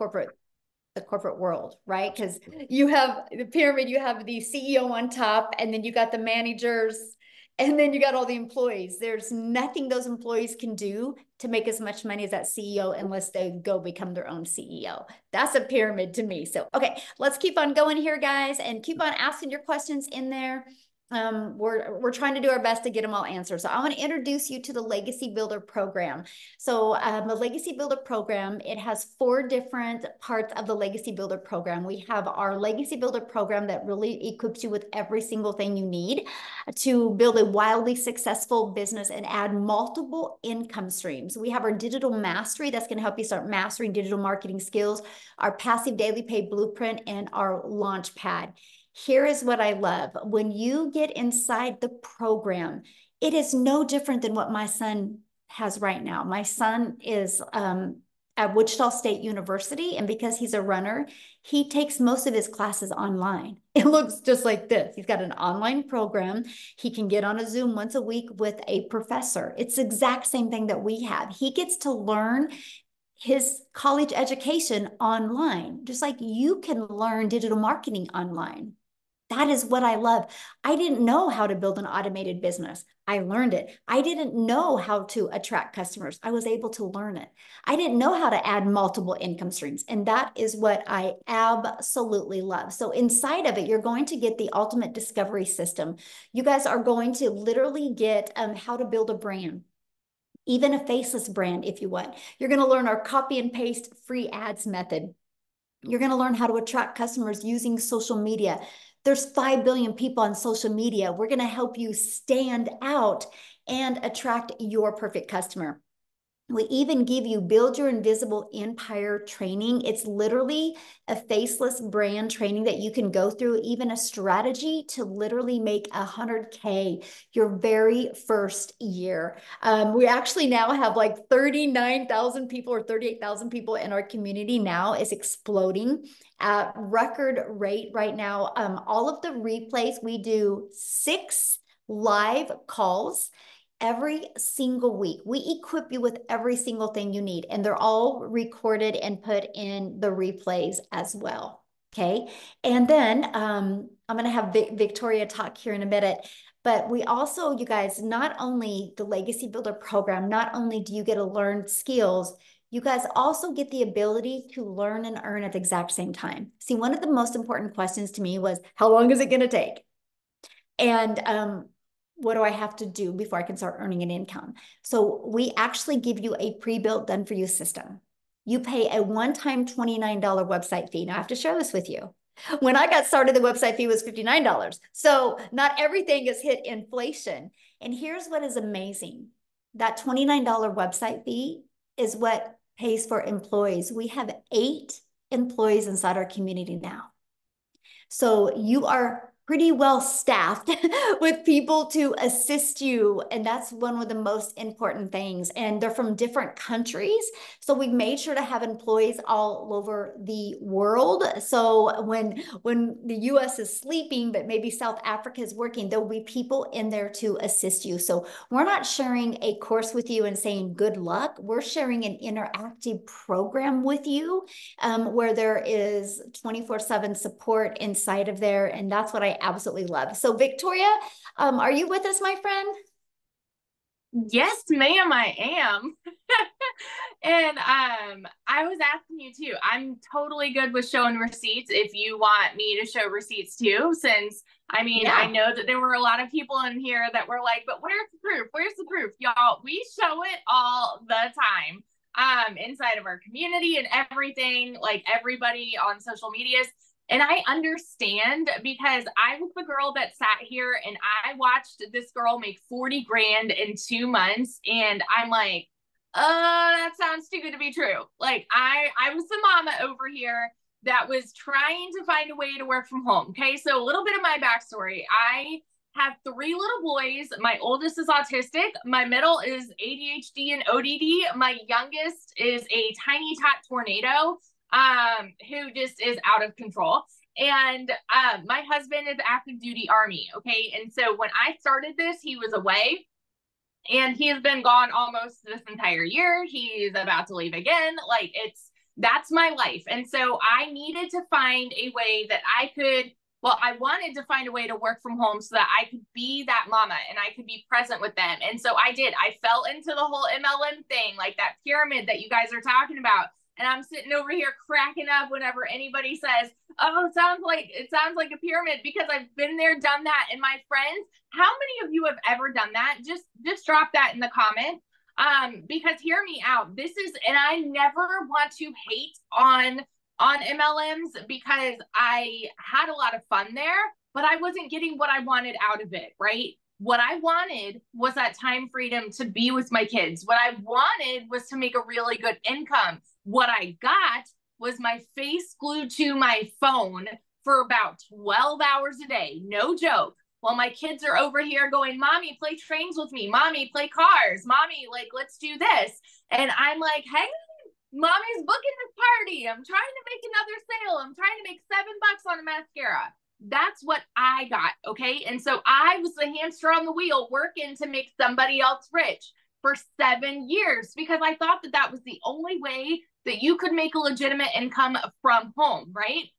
the corporate world, right? Because you have the pyramid, you have the CEO on top, and then you got the managers, and then you got all the employees. There's nothing those employees can do to make as much money as that CEO unless they go become their own CEO. That's a pyramid to me. So, okay, let's keep on going here, guys, and keep on asking your questions in there. We're trying to do our best to get them all answered. So I want to introduce you to the Legacy Builder program. So the Legacy Builder program, it has 4 different parts of the Legacy Builder program. We have our Legacy Builder program that really equips you with every single thing you need to build a wildly successful business and add multiple income streams. We have our digital mastery that's going to help you start mastering digital marketing skills, our passive daily pay blueprint, and our launch pad. Here is what I love. When you get inside the program, it is no different than what my son has right now. My son is at Wichita State University, and because he's a runner, he takes most of his classes online. It looks just like this. He's got an online program. He can get on a Zoom once a week with a professor. It's the exact same thing that we have. He gets to learn his college education online, just like you can learn digital marketing online. That is what I love. I didn't know how to build an automated business. I learned it. I didn't know how to attract customers. I was able to learn it. I didn't know how to add multiple income streams. And that is what I absolutely love. So inside of it, you're going to get the ultimate discovery system. You guys are going to literally get how to build a brand, even a faceless brand if you want. You're going to learn our copy and paste free ads method. You're going to learn how to attract customers using social media. There's 5 billion people on social media. We're going to help you stand out and attract your perfect customer. We even give you Build Your Invisible Empire training. It's literally a faceless brand training that you can go through, even a strategy to literally make 100K your very first year. We actually now have like 39,000 people or 38,000 people in our community now. It's exploding at record rate right now. All of the replays, we do 6 live calls every single week. We equip you with every single thing you need, and they're all recorded and put in the replays as well. Okay. And then I'm going to have Victoria talk here in a minute, but we also, you guys, not only the Legacy Builder program, not only do you get to learn skills, You guys also get the ability to learn and earn at the exact same time. See, one of the most important questions to me was, how long is it going to take? And what do I have to do before I can start earning an income? So we actually give you a pre-built, done for you system. You pay a one-time $29 website fee. Now I have to share this with you. When I got started, the website fee was $59. So not everything has hit inflation. And here's what is amazing. That $29 website fee is what pays for employees. We have 8 employees inside our community now. So you are pretty well staffed with people to assist you. And that's one of the most important things. And they're from different countries. So we made sure to have employees all over the world. So when the US is sleeping, but maybe South Africa is working, there'll be people in there to assist you. So we're not sharing a course with you and saying good luck. We're sharing an interactive program with you where there is 24/7 support inside of there. And that's what I absolutely love. So Victoria, are you with us, my friend? Yes, ma'am, I am. And I was asking you too. I'm totally good with showing receipts if you want me to show receipts too, since I mean, yeah. I know that there were a lot of people in here that were like, but where's the proof? Where's the proof? Y'all, we show it all the time inside of our community and everything, like everybody on social medias. And I understand because I was the girl that sat here and I watched this girl make 40 grand in 2 months. And I'm like, that sounds too good to be true. Like I was the mama over here that was trying to find a way to work from home. Okay. So a little bit of my backstory. I have 3 little boys. My oldest is autistic. My middle is ADHD and ODD. My youngest is a tiny tot tornado. Who just is out of control. And my husband is active duty Army. Okay. And so when I started this, he was away and he has been gone almost this entire year. He's about to leave again. Like that's my life. And so I needed to find a way that I wanted to find a way to work from home so that I could be that mama and I could be present with them. And so I did. I fell into the whole MLM thing, like that pyramid that you guys are talking about. And I'm sitting over here cracking up whenever anybody says, oh, it sounds like a pyramid, because I've been there, done that. And my friends, how many of you have ever done that? Just drop that in the comments. Because hear me out. And I never want to hate on MLMs because I had a lot of fun there, but I wasn't getting what I wanted out of it, right? What I wanted was that time freedom to be with my kids. What I wanted was to make a really good income. What I got was my face glued to my phone for about 12 hours a day. No joke. While my kids are over here going, Mommy, play trains with me. Mommy, play cars. Mommy, like, let's do this. And I'm like, hey, Mommy's booking this party. I'm trying to make another sale. I'm trying to make $7 on a mascara. That's what I got. Okay. And so I was the hamster on the wheel working to make somebody else rich for 7 years because I thought that was the only way that you could make a legitimate income from home. Right.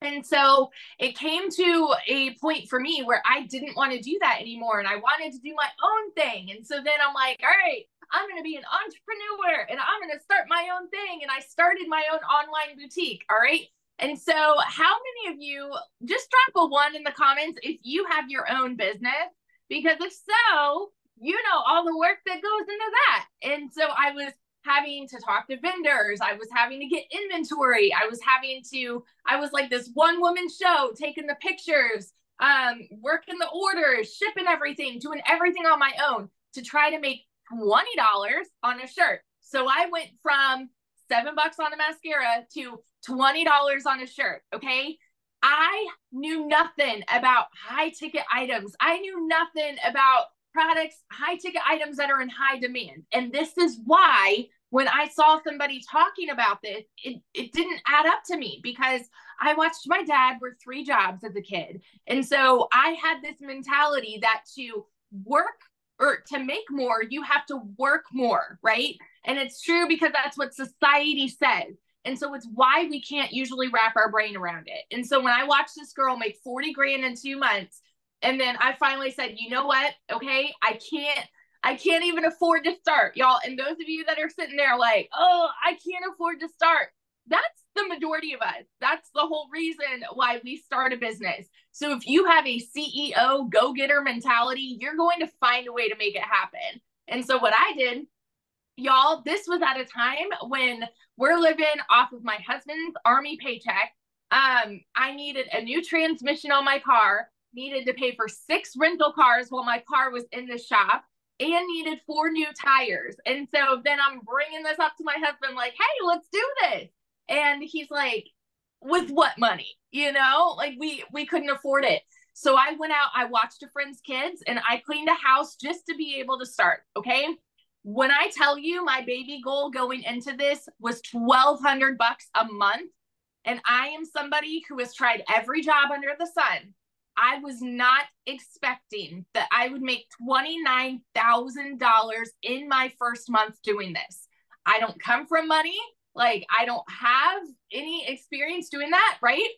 And so it came to a point for me where I didn't want to do that anymore. And I wanted to do my own thing. And so then I'm like, all right, I'm going to be an entrepreneur and I'm going to start my own thing. And I started my own online boutique. All right. And so how many of you, just drop a 1 in the comments if you have your own business, because if so, you know all the work that goes into that. And so I was having to talk to vendors. I was having to get inventory. I was like this one-woman show, taking the pictures, working the orders, shipping everything, doing everything on my own to try to make $20 on a shirt. So I went from $7 on a mascara to $20 on a shirt. Okay. I knew nothing about high ticket items. I knew nothing about products, high ticket items that are in high demand. And this is why when I saw somebody talking about this, it didn't add up to me because I watched my dad work 3 jobs as a kid. And so I had this mentality that to work or to make more, you have to work more, right? And it's true because that's what society says. And so it's why we can't usually wrap our brain around it. And so when I watched this girl make 40 grand in 2 months, and then I finally said, you know what? Okay, I I can't even afford to start, y'all. And those of you that are sitting there like, oh, I can't afford to start. That's the majority of us. That's the whole reason why we start a business. So if you have a CEO go-getter mentality, you're going to find a way to make it happen. And so what I did, y'all, this was at a time when we're living off of my husband's Army paycheck. I needed a new transmission on my car, needed to pay for 6 rental cars while my car was in the shop, and needed 4 new tires. And so then I'm bringing this up to my husband like, hey, let's do this. And he's like, with what money? You know, like we couldn't afford it. So I went out, I watched a friend's kids, and I cleaned a house just to be able to start. Okay. When I tell you my baby goal going into this was $1,200 a month, and I am somebody who has tried every job under the sun, I was not expecting that I would make $29,000 in my first month doing this. I don't come from money. Like, I don't have any experience doing that, right?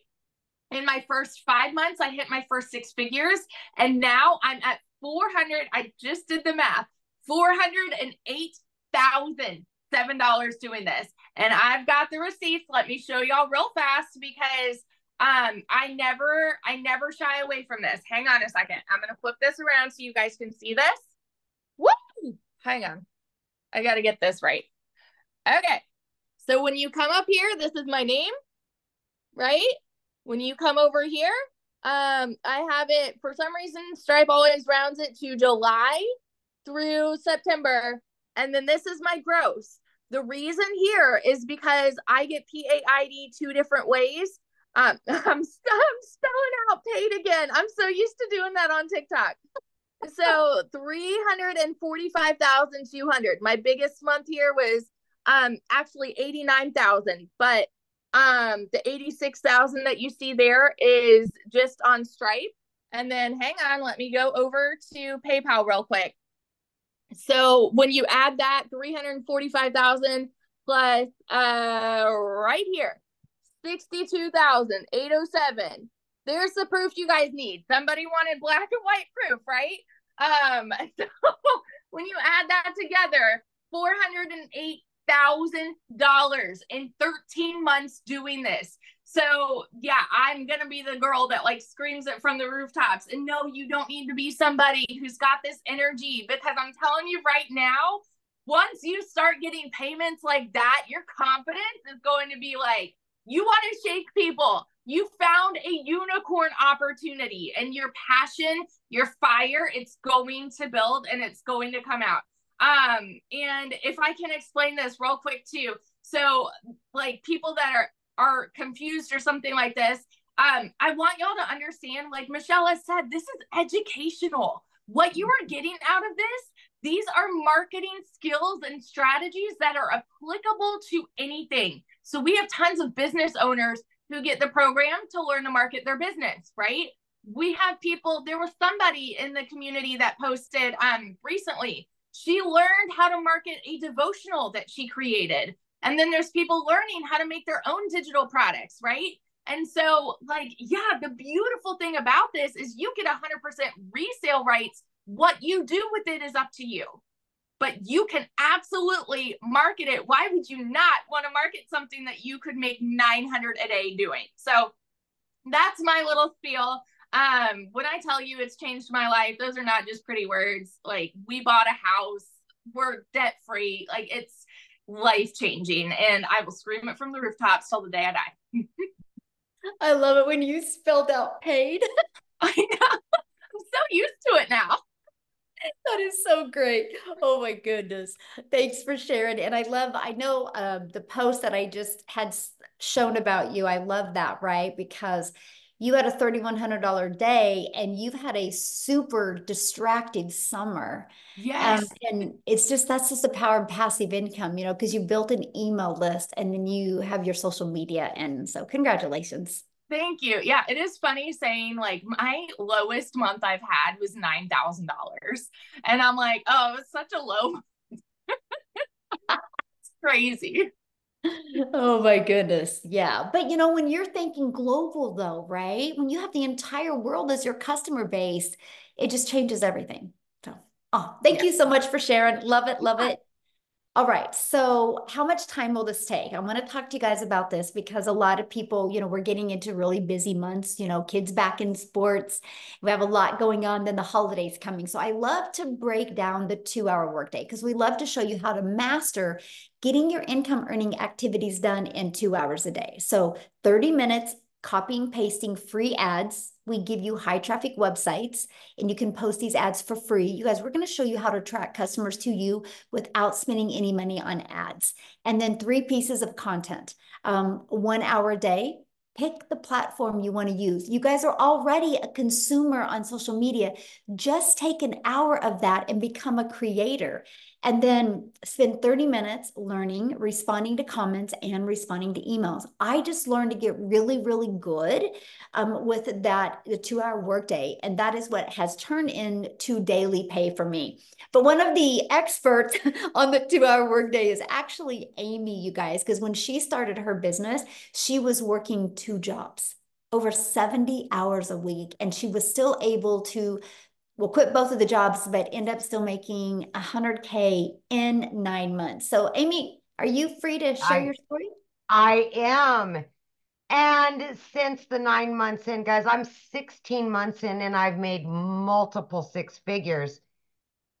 In my first 5 months, I hit my first 6 figures. And now I'm at 400. I just did the math, $408,007 doing this. And I've got the receipts. Let me show y'all real fast because I never shy away from this. Hang on a second. I'm going to flip this around so you guys can see this. Woo! Hang on. I got to get this right. Okay. So when you come up here, this is my name, right? When you come over here, I have it, for some reason, Stripe always rounds it to July through September. And then this is my gross. The reason here is because I get PAID 2 different ways. I'm spelling out paid again. I'm so used to doing that on TikTok. So 345,200. My biggest month here was actually 89,000, but the 86,000 that you see there is just on Stripe. And then hang on, let me go over to PayPal real quick. So when you add that 345,000 plus right here, 62,807. There's the proof you guys need. Somebody wanted black and white proof, right? So when you add that together, $408,000 in 13 months doing this. So yeah, I'm going to be the girl that like screams it from the rooftops. And no, you don't need to be somebody who's got this energy, because I'm telling you right now, once you start getting payments like that, your confidence is going to be like, you want to shake people. You found a unicorn opportunity, and your passion, your fire, it's going to build and it's going to come out. And if I can explain this real quick too. So like people that are confused or something like this, I want y'all to understand, like Michelle has said, this is educational. What you are getting out of this, these are marketing skills and strategies that are applicable to anything. So we have tons of business owners who get the program to learn to market their business, right? We have people, there was somebody in the community that posted recently, she learned how to market a devotional that she created. And then there's people learning how to make their own digital products, right? And so like, yeah, the beautiful thing about this is you get 100% resale rights. What you do with it is up to you. But you can absolutely market it. Why would you not want to market something that you could make 900 a day doing? So that's my little spiel. When I tell you it's changed my life, those are not just pretty words. Like, we bought a house, we're debt free. Like, it's life changing, and I will scream it from the rooftops till the day I die. I love it when you spelled out paid. I know. I'm so used to it now. That is so great. Oh my goodness. Thanks for sharing. And I know the post that I just had shown about you. I love that, right? Because you had a $3,100 day and you've had a super distracting summer. Yes. And that's just the power of passive income, because you built an email list and then you have your social media. And so congratulations. Thank you. Yeah, it is funny saying like my lowest month I've had was $9,000. And I'm like, oh, it's such a low month. It's crazy. Oh my goodness. Yeah. But when you're thinking global though, right? When you have the entire world as your customer base, it just changes everything. So Oh, thank you so much for sharing. Love it. Love it. All right. So, how much time will this take? I want to talk to you guys about this because a lot of people, we're getting into really busy months, kids back in sports. We have a lot going on, then the holidays coming. So, I love to break down the 2 hour workday because we love to show you how to master getting your income earning activities done in 2 hours a day. So, 30 minutes copying, pasting free ads. We give you high traffic websites and you can post these ads for free. You guys, we're going to show you how to attract customers to you without spending any money on ads. And then 3 pieces of content, 1 hour a day. Pick the platform you want to use. You guys are already a consumer on social media. Just take an hour of that and become a creator. And then spend 30 minutes learning, responding to comments, and responding to emails. I just learned to get really, really good with the 2 hour workday. And that is what has turned into daily pay for me. But one of the experts on the 2 hour workday is actually Amy, you guys, because when she started her business, she was working 2 jobs, over 70 hours a week, and she was still able to quit both of the jobs, but end up still making 100K in 9 months. So, Amy, are you free to share your story? I am. And since the 9 months in, guys, I'm 16 months in and I've made multiple 6 figures.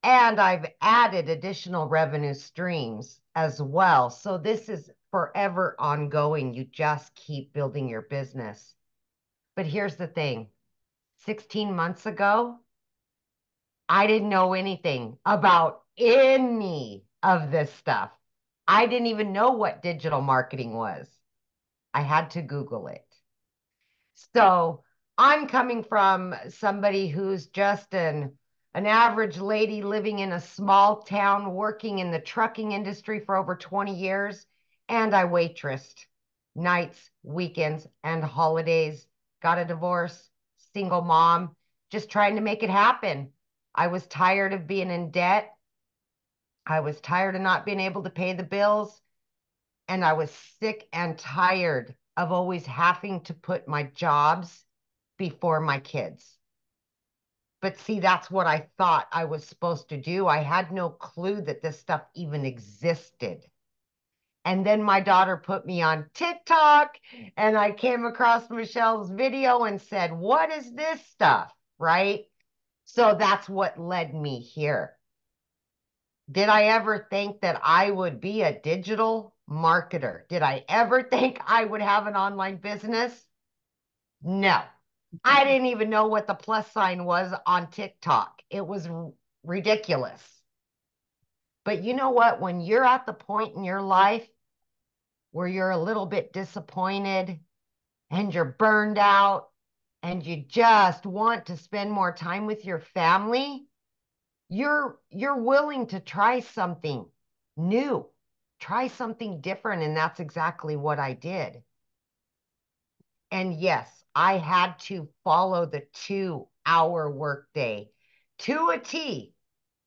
And I've added additional revenue streams as well. So this is forever ongoing. You just keep building your business. But here's the thing. 16 months ago, I didn't know anything about any of this stuff. I didn't even know what digital marketing was. I had to Google it. So I'm coming from somebody who's just an average lady living in a small town, working in the trucking industry for over 20 years. And I waitressed nights, weekends, and holidays, got a divorce, single mom, just trying to make it happen. I was tired of being in debt. I was tired of not being able to pay the bills. And I was sick and tired of always having to put my jobs before my kids. But see, that's what I thought I was supposed to do. I had no clue that this stuff even existed. And then my daughter put me on TikTok and I came across Michelle's video and said, what is this stuff? Right? So that's what led me here. Did I ever think that I would be a digital marketer? Did I ever think I would have an online business? No. I didn't even know what the plus sign was on TikTok. It was ridiculous. But you know what? When you're at the point in your life where you're a little bit disappointed and you're burned out and you just want to spend more time with your family, you're willing to try something new, try something different. And that's exactly what I did. And yes, I had to follow the 2 hour workday to a T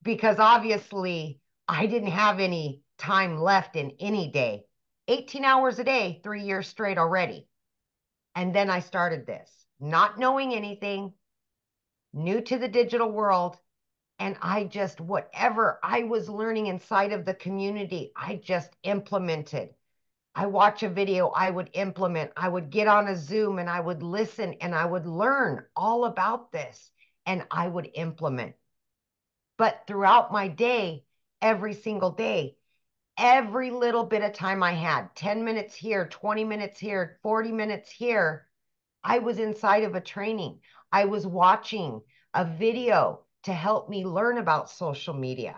because obviously I didn't have any time left in any day. 18 hours a day, 3 years straight already. And then I started this, not knowing anything, new to the digital world. And I just, whatever I was learning inside of the community, I just implemented. I watch a video, I would implement, I would get on a Zoom and I would listen and I would learn all about this and I would implement. But throughout my day, every single day, every little bit of time I had, 10 minutes here, 20 minutes here, 40 minutes here, I was inside of a training. I was watching a video to help me learn about social media.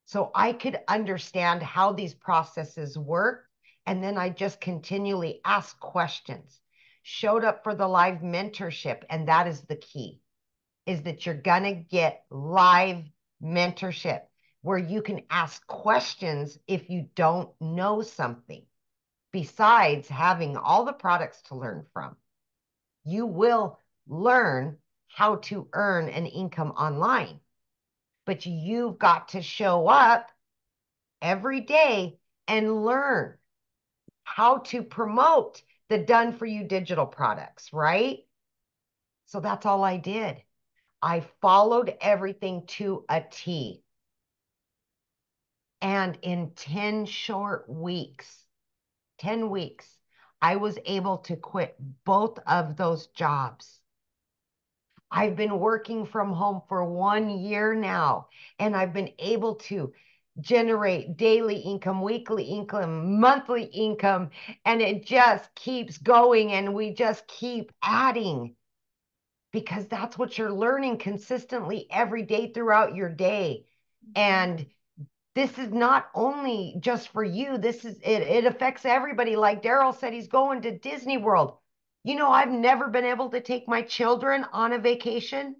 So I could understand how these processes work. And then I just continually asked questions, showed up for the live mentorship. And that is the key, is that you're going to get live mentorship where you can ask questions if you don't know something. Besides having all the products to learn from, you will learn how to earn an income online. But you've got to show up every day and learn how to promote the done for you digital products, right? So that's all I did. I followed everything to a T. And in 10 short weeks, 10 weeks, I was able to quit both of those jobs. I've been working from home for 1 year now, and I've been able to generate daily income, weekly income, monthly income, and it just keeps going, and we just keep adding, because that's what you're learning consistently every day throughout your day. And this is not only just for you, it affects everybody. Like Daryl said, he's going to Disney World. You know, I've never been able to take my children on a vacation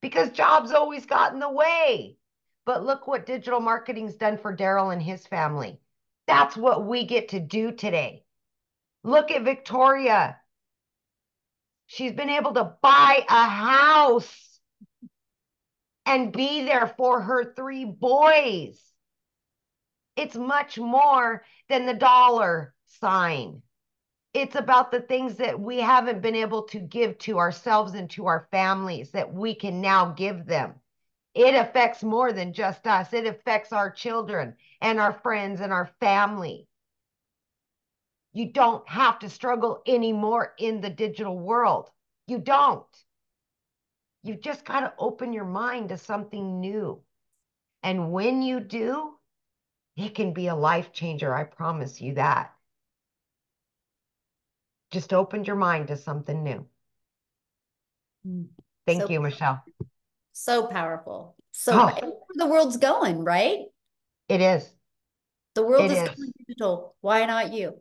because jobs always got in the way. But look what digital marketing's done for Daryl and his family. That's what we get to do today. Look at Victoria. She's been able to buy a house and be there for her 3 boys. It's much more than the dollar sign. It's about the things that we haven't been able to give to ourselves and to our families that we can now give them. It affects more than just us. It affects our children and our friends and our family. You don't have to struggle anymore in the digital world. You don't. You've just got to open your mind to something new. And when you do, it can be a life changer. I promise you that. Just opened your mind to something new. Thank you, Michelle. So powerful. The world's going, right? It is. The world is going digital. Why not you?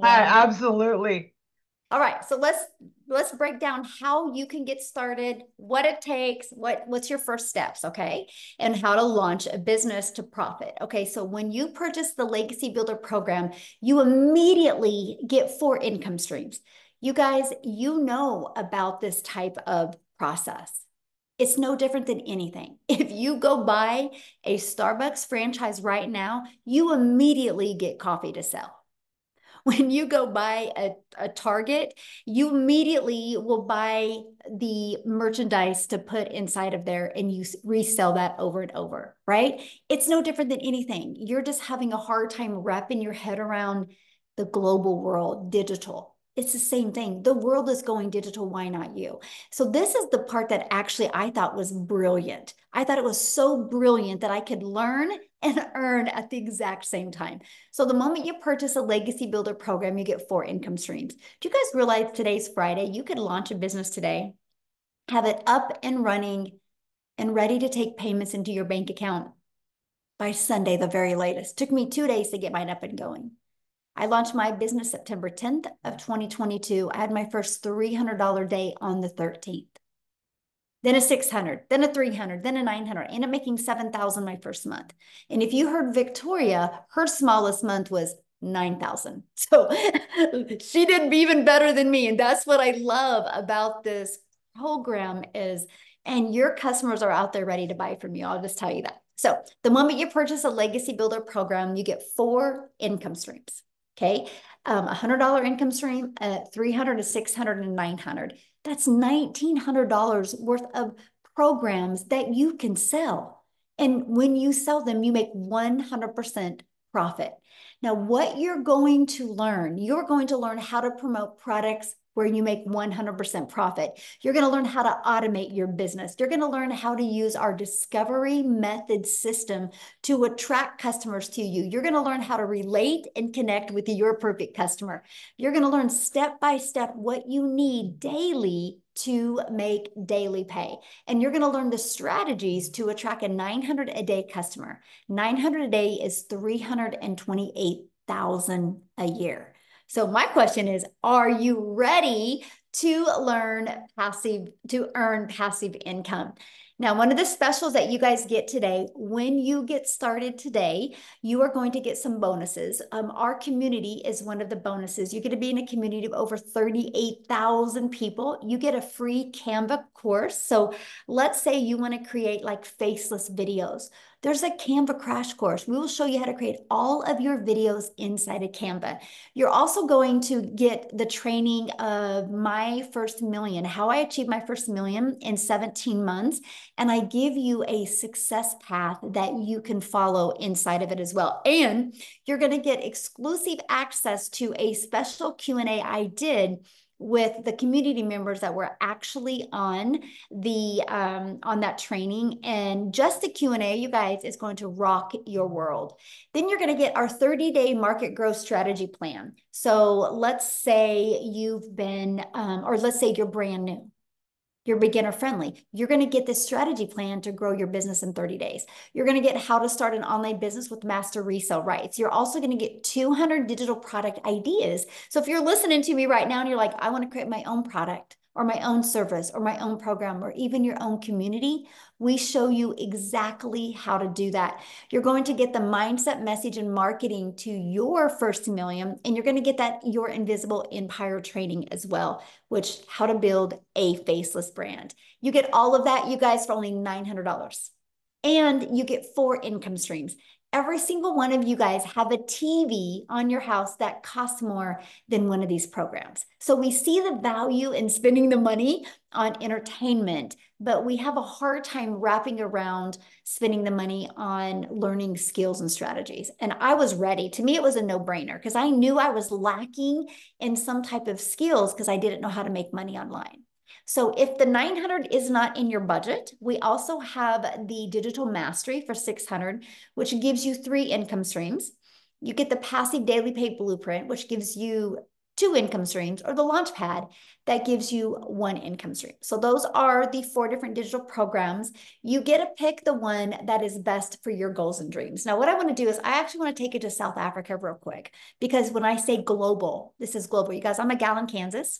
Absolutely. All right, so let's break down how you can get started, what it takes, what's your first steps, okay? And how to launch a business to profit. Okay, so when you purchase the Legacy Builder program, you immediately get 4 income streams. You guys, you know about this type of process. It's no different than anything. If you go buy a Starbucks franchise right now, you immediately get coffee to sell. When you go buy a Target, you immediately will buy the merchandise to put inside of there and you resell that over and over, right? It's no different than anything. You're just having a hard time wrapping your head around the global world, digital. It's the same thing. The world is going digital. Why not you? So this is the part that actually I thought was brilliant. I thought it was so brilliant that I could learn and earn at the exact same time. So the moment you purchase a Legacy Builder program, you get 4 income streams. Do you guys realize today's Friday? You could launch a business today, have it up and running and ready to take payments into your bank account by Sunday, the very latest. Took me 2 days to get mine up and going. I launched my business September 10th of 2022. I had my first $300 day on the 13th. Then a 600, then a 300, then a 900. I ended up making 7,000 my first month. And if you heard Victoria, her smallest month was 9,000. So she did even better than me. And that's what I love about this program is, and your customers are out there ready to buy from you. I'll just tell you that. So the moment you purchase a Legacy Builder program, you get 4 income streams. Okay, $100 income stream, 300 to 600 and 900. That's $1,900 worth of programs that you can sell. And when you sell them, you make 100% profit. Now, what you're going to learn how to promote products where you make 100% profit. You're going to learn how to automate your business. You're going to learn how to use our discovery method system to attract customers to you. You're going to learn how to relate and connect with your perfect customer. You're going to learn step by step what you need daily to make daily pay. And you're going to learn the strategies to attract a 900 a day customer. 900 a day is 328,000 a year. So my question is, are you ready to earn passive income? Now, one of the specials that you guys get today, when you get started today, you are going to get some bonuses. Our community is one of the bonuses. You're going to be in a community of over 38,000 people. You get a free Canva course. So let's say you want to create like faceless videos. There's a Canva crash course. We will show you how to create all of your videos inside of Canva. You're also going to get the training of my first million, how I achieved my first million in 17 months. And I give you a success path that you can follow inside of it as well. And you're going to get exclusive access to a special Q&A I did with the community members that were actually on the on that training. And just the Q&A, you guys, is going to rock your world. Then you're going to get our 30-day market growth strategy plan. So let's say you've been or let's say you're brand new, you're beginner friendly. You're going to get this strategy plan to grow your business in 30 days. You're going to get how to start an online business with master resale rights. You're also going to get 200 digital product ideas. So if you're listening to me right now and you're like, I want to create my own product or my own service or my own program or even your own community, we show you exactly how to do that. You're going to get the mindset, message, and marketing to your first million, and you're going to get that Your Invisible Empire training as well, which how to build a faceless brand. You get all of that, you guys, for only $900. And you get 4 income streams. Every single one of you guys have a TV on your house that costs more than one of these programs. So we see the value in spending the money on entertainment, but we have a hard time wrapping around spending the money on learning skills and strategies. And I was ready. To me, it was a no-brainer because I knew I was lacking in some type of skills because I didn't know how to make money online. So if the 900 is not in your budget, we also have the digital mastery for 600, which gives you 3 income streams. You get the passive daily pay blueprint, which gives you 2 income streams, or the launch pad that gives you 1 income stream. So those are the 4 different digital programs. You get to pick the one that is best for your goals and dreams. Now, what I want to do is I actually want to take you to South Africa real quick, because when I say global, this is global. You guys, I'm a gal in Kansas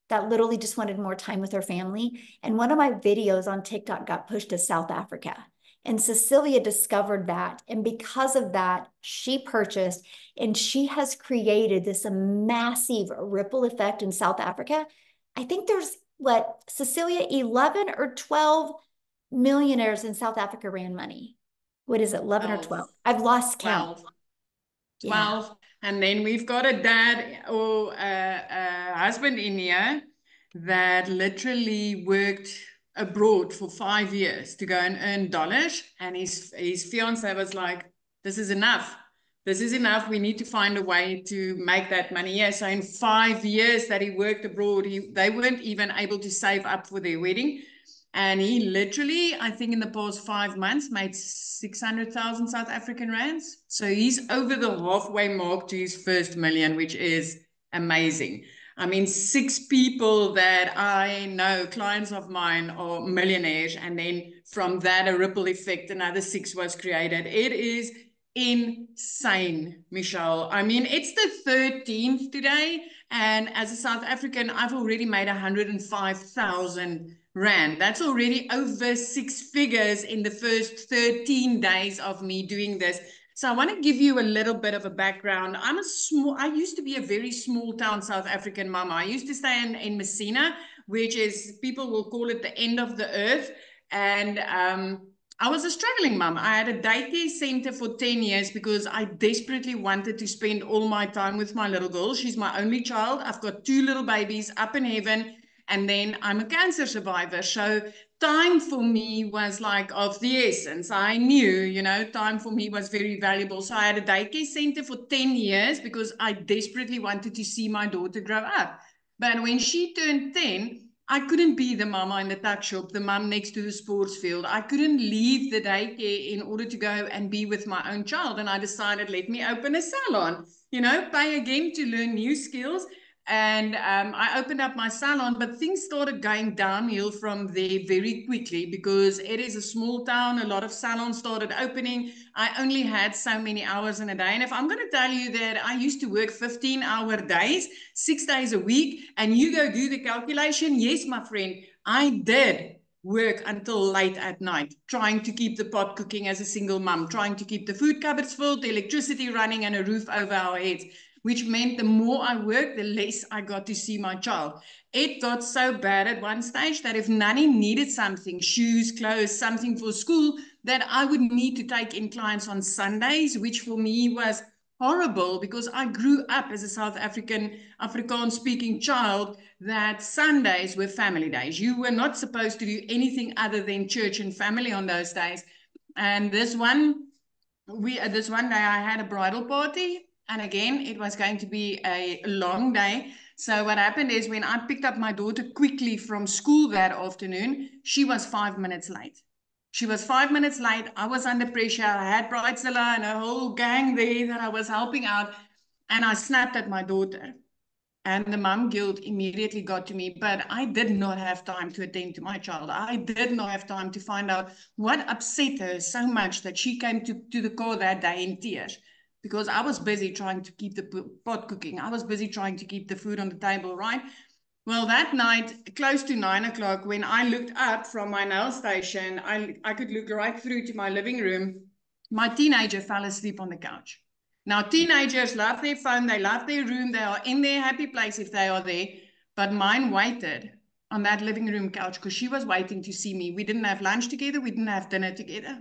that literally just wanted more time with her family. And one of my videos on TikTok got pushed to South Africa. And Cecilia discovered that. And because of that, she purchased, and she has created this massive ripple effect in South Africa. I think there's, what, Cecilia, 11 or 12 millionaires in South Africa ran money. What is it, 11 or 12? I've lost count. 12. Yeah. And then we've got a dad or a husband in here that literally worked abroad for 5 years to go and earn dollars. And his fiance was like, this is enough. This is enough. We need to find a way to make that money. Yeah. So in 5 years that he worked abroad, they weren't even able to save up for their wedding. And he literally, I think in the past 5 months, made 600,000 South African rands. So he's over the halfway mark to his first million, which is amazing. I mean, 6 people that I know, clients of mine, are millionaires. And then from that, a ripple effect, another 6 was created. It is insane, Michelle. I mean, it's the 13th today. And as a South African, I've already made 105,000 Rand. That's already over 6 figures in the first 13 days of me doing this. So I want to give you a little bit of a background. I used to be a very small town South African mama. I used to stay in Messina, which is, people will call it the end of the earth. And I was a struggling mom. I had a daycare center for 10 years because I desperately wanted to spend all my time with my little girl. She's my only child. I've got 2 little babies up in heaven. And then I'm a cancer survivor. So time for me was like of the essence. I knew, time for me was very valuable. So I had a daycare center for 10 years because I desperately wanted to see my daughter grow up. But when she turned 10, I couldn't be the mama in the tuck shop, the mom next to the sports field. I couldn't leave the daycare in order to go and be with my own child. And I decided, let me open a salon, pay again to learn new skills. And I opened up my salon, but things started going downhill from there very quickly because it is a small town. A lot of salons started opening. I only had so many hours in a day. And if I'm going to tell you that I used to work 15-hour days, 6 days a week, and you go do the calculation, yes, my friend, I did work until late at night, trying to keep the pot cooking as a single mom, trying to keep the food cupboards full, the electricity running, and a roof over our heads. which meant the more I worked, the less I got to see my child. It got so bad at one stage that if Nanny needed something, shoes, clothes, something for school, that I would need to take in clients on Sundays, which for me was horrible because I grew up as a South African, Afrikaans speaking child that Sundays were family days. You were not supposed to do anything other than church and family on those days. And this one day I had a bridal party, and again, it was going to be a long day. So what happened is when I picked up my daughter quickly from school that afternoon, she was 5 minutes late. She was 5 minutes late. I was under pressure. I had Bridezilla and a whole gang there that I was helping out. And I snapped at my daughter. And the mom guilt immediately got to me. But I did not have time to attend to my child. I did not have time to find out what upset her so much that she came to the car that day in tears. Because I was busy trying to keep the pot cooking. I was busy trying to keep the food on the table, right? Well, that night, close to 9 o'clock, when I looked up from my nail station, I could look right through to my living room. My teenager fell asleep on the couch. Now, teenagers love their phone, they love their room, they are in their happy place if they are there. But mine waited on that living room couch because she was waiting to see me. We didn't have lunch together, we didn't have dinner together.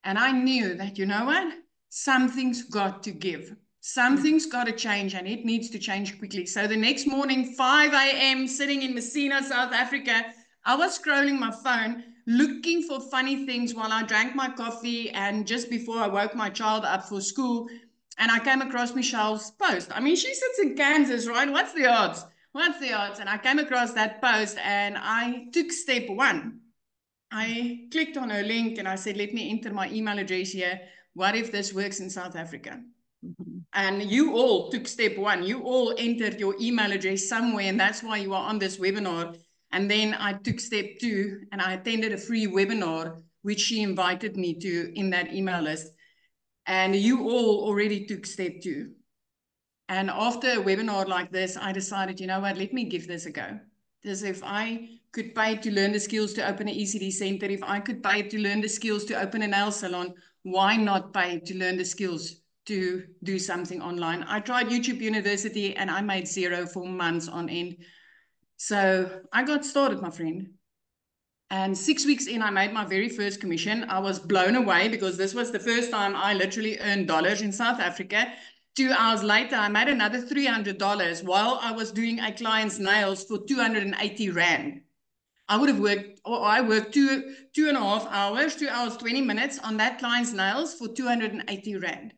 And I knew that, you know what? Something's got to give. Something's got to change, and it needs to change quickly. So the next morning, 5 a.m., sitting in Messina, South Africa, I was scrolling my phone, looking for funny things while I drank my coffee and just before I woke my child up for school. And I came across Michelle's post. I mean, she sits in Kansas, right? What's the odds? What's the odds? And I came across that post, and I took step one. I clicked on her link and I said, let me enter my email address here. What if this works in South Africa? Mm-hmm. And you all took step one. You all entered your email address somewhere, and that's why you are on this webinar. And then I took step two and I attended a free webinar, which she invited me to in that email list. And you all already took step two. And after a webinar like this, I decided, you know what, let me give this a go. Because if I could pay to learn the skills to open an ECD center, if I could pay to learn the skills to open a nail salon, why not pay to learn the skills to do something online? I tried YouTube University and I made zero for months on end. So I got started, my friend. And 6 weeks in, I made my very first commission. I was blown away because this was the first time I literally earned dollars in South Africa. 2 hours later, I made another $300 while I was doing a client's nails for 280 Rand. I worked two and a half hours, 2 hours, 20 minutes on that client's nails for 280 Rand.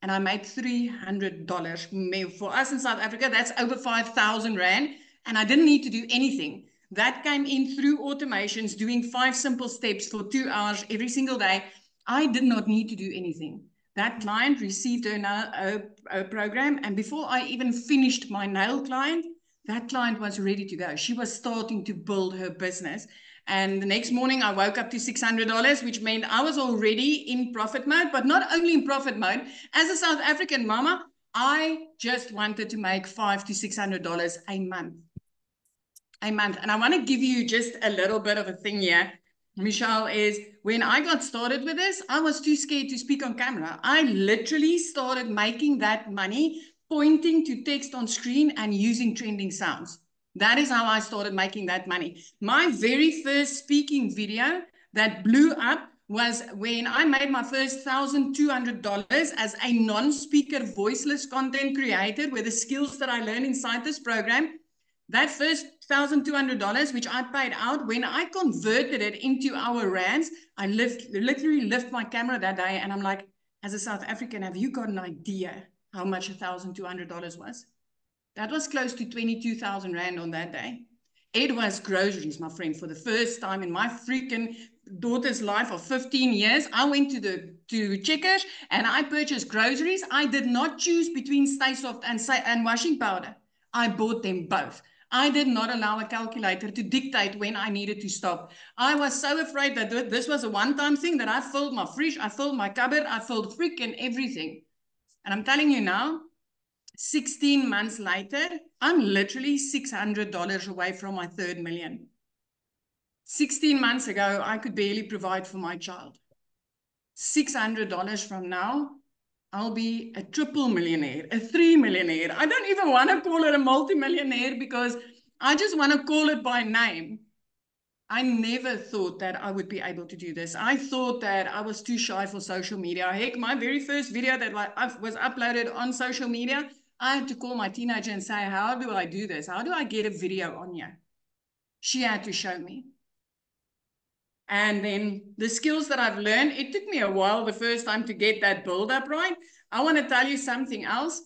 And I made $300. For us in South Africa, that's over 5,000 Rand. And I didn't need to do anything. That came in through automations, doing 5 simple steps for 2 hours every single day. I did not need to do anything. That client received a program, and before I even finished my nail client, that client was ready to go. She was starting to build her business. And the next morning, I woke up to $600, which meant I was already in profit mode, but not only in profit mode. As a South African mama, I just wanted to make $500 to $600 a month. And I want to give you just a little bit of a thing here, Michelle, is when I got started with this, I was too scared to speak on camera. I literally started making that money, pointing to text on screen and using trending sounds. That is how I started making that money. My very first speaking video that blew up was when I made my first $1,200 as a non-speaker voiceless content creator with the skills that I learned inside this program. That first $1,200, which I paid out, when I converted it into our rands, I literally lift my camera that day and I'm like, as a South African, have you got an idea how much $1,200 was? That was close to 22,000 Rand on that day. It was groceries, my friend. For the first time in my freaking daughter's life of 15 years, I went to Checkers and I purchased groceries. I did not choose between Stay Soft and washing powder. I bought them both. I did not allow a calculator to dictate when I needed to stop. I was so afraid that this was a one-time thing that I filled my fridge, I filled my cupboard, I filled freaking everything. And I'm telling you now, 16 months later, I'm literally $600 away from my third million. 16 months ago, I could barely provide for my child. $600 from now, I'll be a triple millionaire, a 3 millionaire. I don't even want to call it a multimillionaire because I just want to call it by name. I never thought that I would be able to do this. I thought that I was too shy for social media. Heck, my very first video that was uploaded on social media, I had to call my teenager and say, how do I do this? How do I get a video on here? She had to show me. And then the skills that I've learned, it took me a while the first time to get that build up right. I want to tell you something else.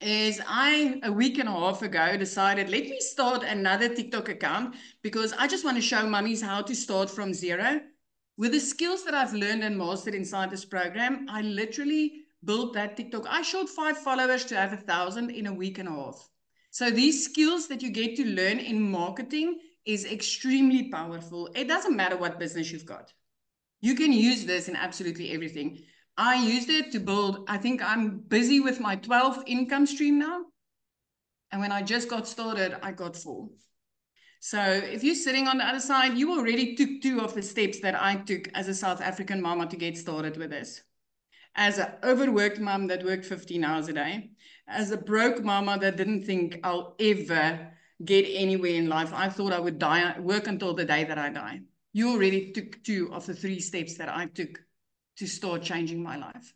Is I, a week and a half ago, decided, let me start another TikTok account because I just want to show mummies how to start from zero. With the skills that I've learned and mastered inside this program, I literally built that TikTok. I showed 5 followers to have 1,000 in a week and a half. So these skills that you get to learn in marketing is extremely powerful. It doesn't matter what business you've got. You can use this in absolutely everything. I used it to build, I think I'm busy with my 12th income stream now. And when I just got started, I got 4. So if you're sitting on the other side, you already took 2 of the steps that I took as a South African mama to get started with this. As an overworked mom that worked 15 hours a day, as a broke mama that didn't think I'll ever get anywhere in life. I thought I would work until the day that I die. You already took 2 of the 3 steps that I took to start changing my life.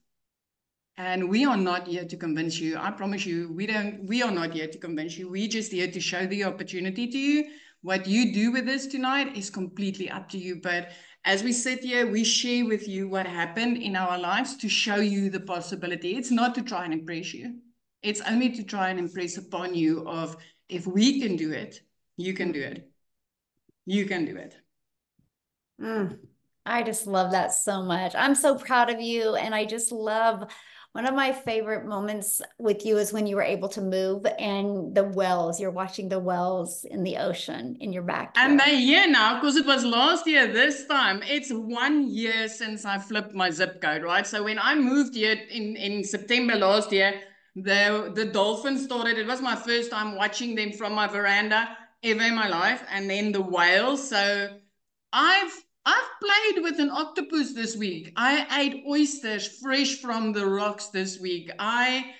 And we are not here to convince you. I promise you, we are not here to convince you. We're just here to show the opportunity to you. What you do with this tonight is completely up to you. But as we sit here, we share with you what happened in our lives to show you the possibility. It's not to try and impress you. It's only to try and impress upon you of, if we can do it, you can do it. You can do it. I just love that so much. I'm so proud of you. And I just love, one of my favorite moments with you is when you were able to move and the wells, you're watching the wells in the ocean in your backyard. And they're here now because it was last year this time. It's 1 year since I flipped my zip code, right? So when I moved here in September last year, the dolphins started. It was my first time watching them from my veranda ever in my life. And then the whales. So I've played with an octopus this week. I ate oysters fresh from the rocks this week. I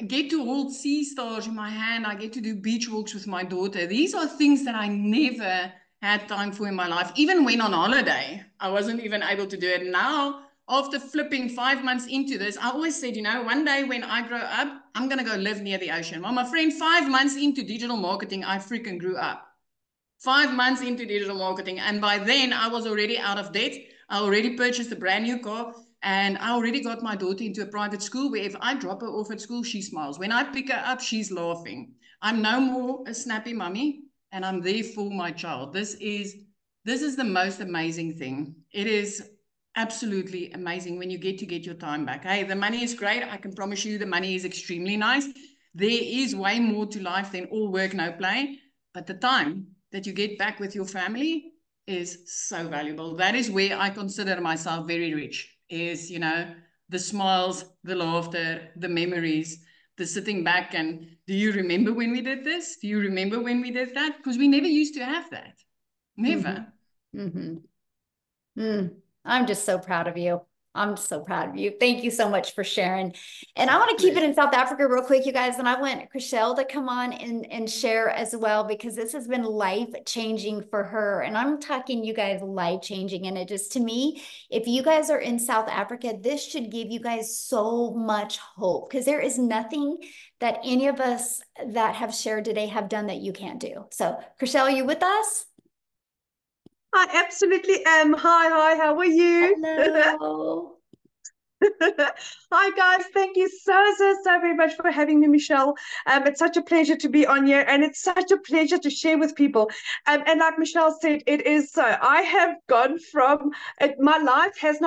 get to hold sea stars in my hand. I get to do beach walks with my daughter. These are things that I never had time for in my life. Even when on holiday, I wasn't even able to do it. Now, after flipping 5 months into this, I always said, you know, one day when I grow up, I'm going to go live near the ocean. Well, my friend, 5 months into digital marketing, I freaking grew up. 5 months into digital marketing. And by then I was already out of debt. I already purchased a brand new car and I already got my daughter into a private school where if I drop her off at school, she smiles. When I pick her up, she's laughing. I'm no more a snappy mummy and I'm there for my child. This is the most amazing thing. It is absolutely amazing when you get your time back. Hey, the money is great. I can promise you the money is extremely nice. There is way more to life than all work, no play. But the time that you get back with your family is so valuable. That is where I consider myself very rich, is, you know, the smiles, the laughter, the memories, the sitting back and, do you remember when we did this? Do you remember when we did that? Because we never used to have that. Never. I'm just so proud of you. I'm so proud of you. Thank you so much for sharing. And I want to keep it in South Africa real quick, you guys. And I want Chriselle to come on and share as well, because this has been life-changing for her. And I'm talking, you guys, life-changing. And it just, to me, if you guys are in South Africa, this should give you guys so much hope, because there is nothing that any of us that have shared today have done that you can't do. So, Chriselle, are you with us? I absolutely am. Hi, how are you? Hello. Hi, guys. Thank you so very much for having me, Michelle. It's such a pleasure to be on here, and it's such a pleasure to share with people. And like Michelle said, it is so. I have gone from, my life has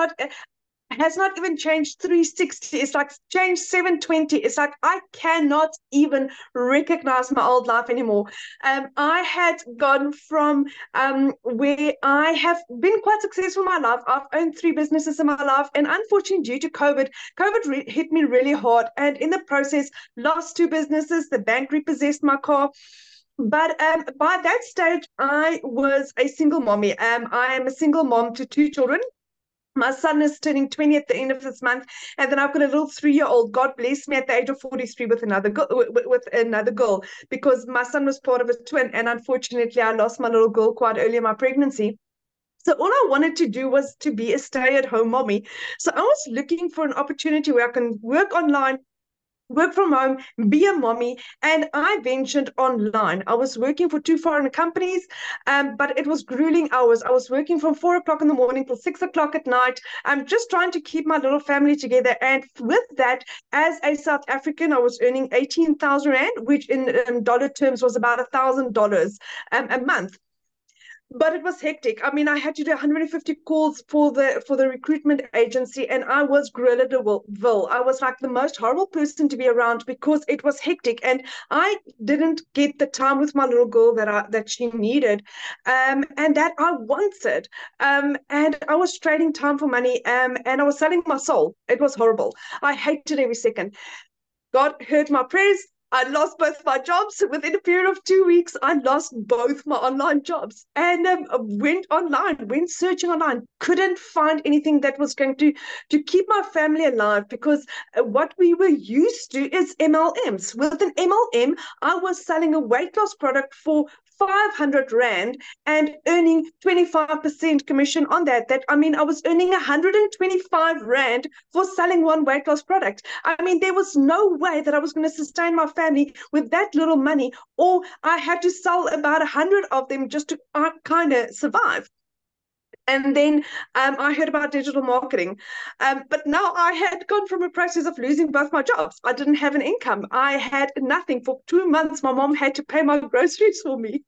not even changed 360. It's like changed 720. It's like I cannot even recognize my old life anymore. I had gone from where I have been quite successful in my life. I've owned 3 businesses in my life, and unfortunately due to COVID hit me really hard, and in the process lost 2 businesses. The bank repossessed my car. But by that stage, I was a single mommy. I am a single mom to 2 children. My son is turning 20 at the end of this month, and then I've got a little 3-year-old. God bless me at the age of 43 with another girl, because my son was part of a twin, and unfortunately, I lost my little girl quite early in my pregnancy. So all I wanted to do was to be a stay-at-home mommy. So I was looking for an opportunity where I can work online, work from home, be a mommy, and I ventured online. I was working for 2 foreign companies, but it was grueling hours. I was working from 4 o'clock in the morning till 6 o'clock at night. I'm just trying to keep my little family together. And with that, as a South African, I was earning 18,000 Rand, which in dollar terms was about $1,000 a month. But it was hectic. I mean, I had to do 150 calls for the recruitment agency, and I was Gorilla de Ville. I was like the most horrible person to be around because it was hectic, and I didn't get the time with my little girl that she needed, and that I wanted. And I was trading time for money, and I was selling my soul. It was horrible. I hated every second. God heard my prayers. I lost both my jobs. Within a period of 2 weeks, I lost both my online jobs, and went online, went searching online, couldn't find anything that was going to keep my family alive, because what we were used to is MLMs. With an MLM, I was selling a weight loss product for 500 Rand and earning 25% commission on that. I mean, I was earning 125 Rand for selling one weight loss product. I mean, there was no way that I was going to sustain my family with that little money, or I had to sell about 100 of them just to kind of survive. And then I heard about digital marketing. But now I had gone from a process of losing both my jobs. I didn't have an income. I had nothing. For 2 months, my mom had to pay my groceries for me.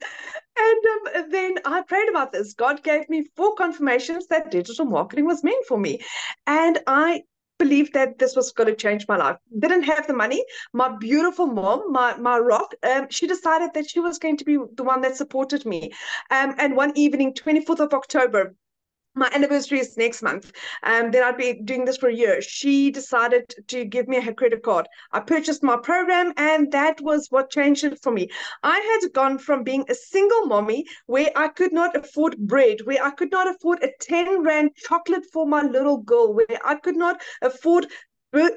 And then I prayed about this. God gave me 4 confirmations that digital marketing was meant for me. And I believed that this was going to change my life. Didn't have the money. My beautiful mom, my rock, she decided that she was going to be the one that supported me. And one evening, 24th of October, my anniversary is next month, then I'd be doing this for a year. She decided to give me her credit card. I purchased my program, and that was what changed it for me. I had gone from being a single mommy where I could not afford bread, where I could not afford a 10 Rand chocolate for my little girl, where I could not afford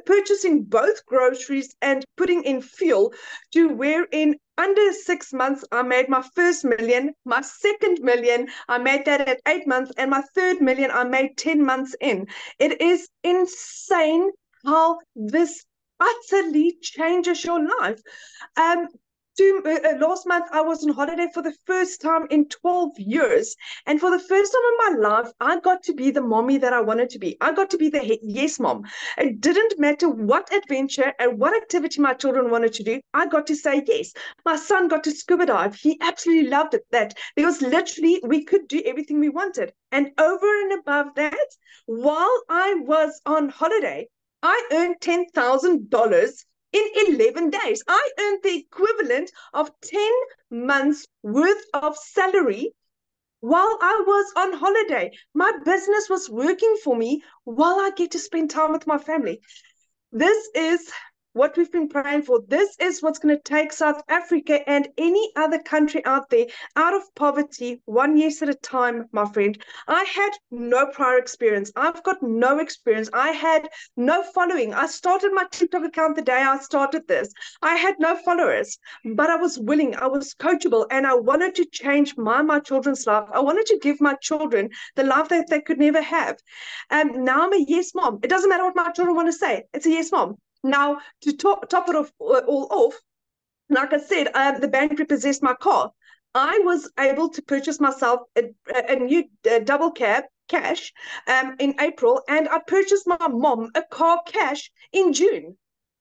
purchasing both groceries and putting in fuel, to where in under 6 months, I made my first million, my second million, I made that at 8 months, and my third million, I made 10 months in. It is insane how this utterly changes your life. Last month, I was on holiday for the first time in 12 years. And for the first time in my life, I got to be the mommy that I wanted to be. I got to be the yes mom. It didn't matter what adventure and what activity my children wanted to do. I got to say yes. My son got to scuba dive. He absolutely loved it. That there was literally, we could do everything we wanted. And over and above that, while I was on holiday, I earned $10,000 in 11 days. I earned the equivalent of 10 months worth of salary while I was on holiday. My business was working for me while I get to spend time with my family. This is what we've been praying for. This is what's going to take South Africa and any other country out there out of poverty, 1 year at a time, my friend. I had no prior experience. I've got no experience. I had no following. I started my TikTok account the day I started this. I had no followers, but I was willing. I was coachable, and I wanted to change my children's life. I wanted to give my children the life that they could never have. And now I'm a yes mom. It doesn't matter what my children want to say. It's a yes mom. Now, to top it all off, like I said, the bank repossessed my car. I was able to purchase myself a new double cab cash in April, and I purchased my mom a car cash in June.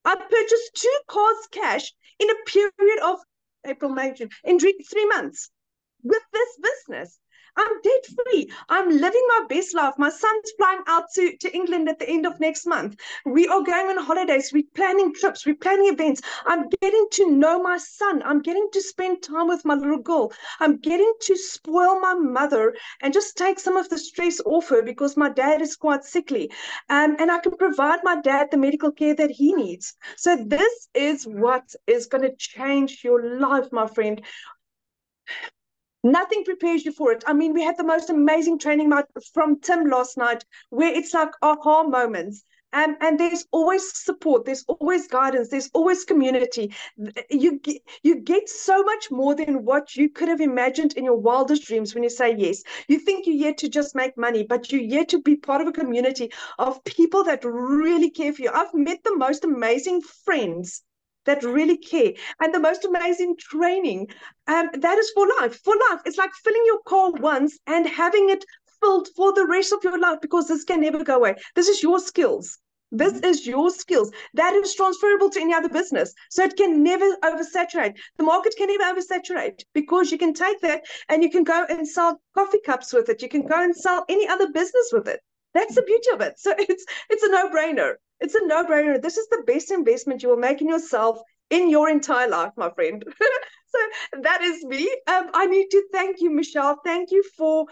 I purchased 2 cars cash in a period of April, May, June, in 3 months with this business. I'm debt free. I'm living my best life. My son's flying out to England at the end of next month. We are going on holidays. We're planning trips. We're planning events. I'm getting to know my son. I'm getting to spend time with my little girl. I'm getting to spoil my mother and just take some of the stress off her, because my dad is quite sickly. And I can provide my dad the medical care that he needs. So this is what is going to change your life, my friend. Nothing prepares you for it. I mean, we had the most amazing training from Tim last night, where it's like aha moments. And there's always support, there's always guidance, there's always community. You get so much more than what you could have imagined in your wildest dreams when you say yes. You think you're here to just make money, but you're here to be part of a community of people that really care for you. I've met the most amazing friends that really care, and the most amazing training. That is for life. For life, it's like filling your car once and having it filled for the rest of your life, because this can never go away. This is your skills. This is your skills that is transferable to any other business. So it can never oversaturate. The market can never oversaturate, because you can take that and you can go and sell coffee cups with it. You can go and sell any other business with it. That's the beauty of it. So it's a no-brainer. It's a no-brainer. This is the best investment you will make in yourself in your entire life, my friend. So that is me. I need to thank you, Michelle. Thank you for,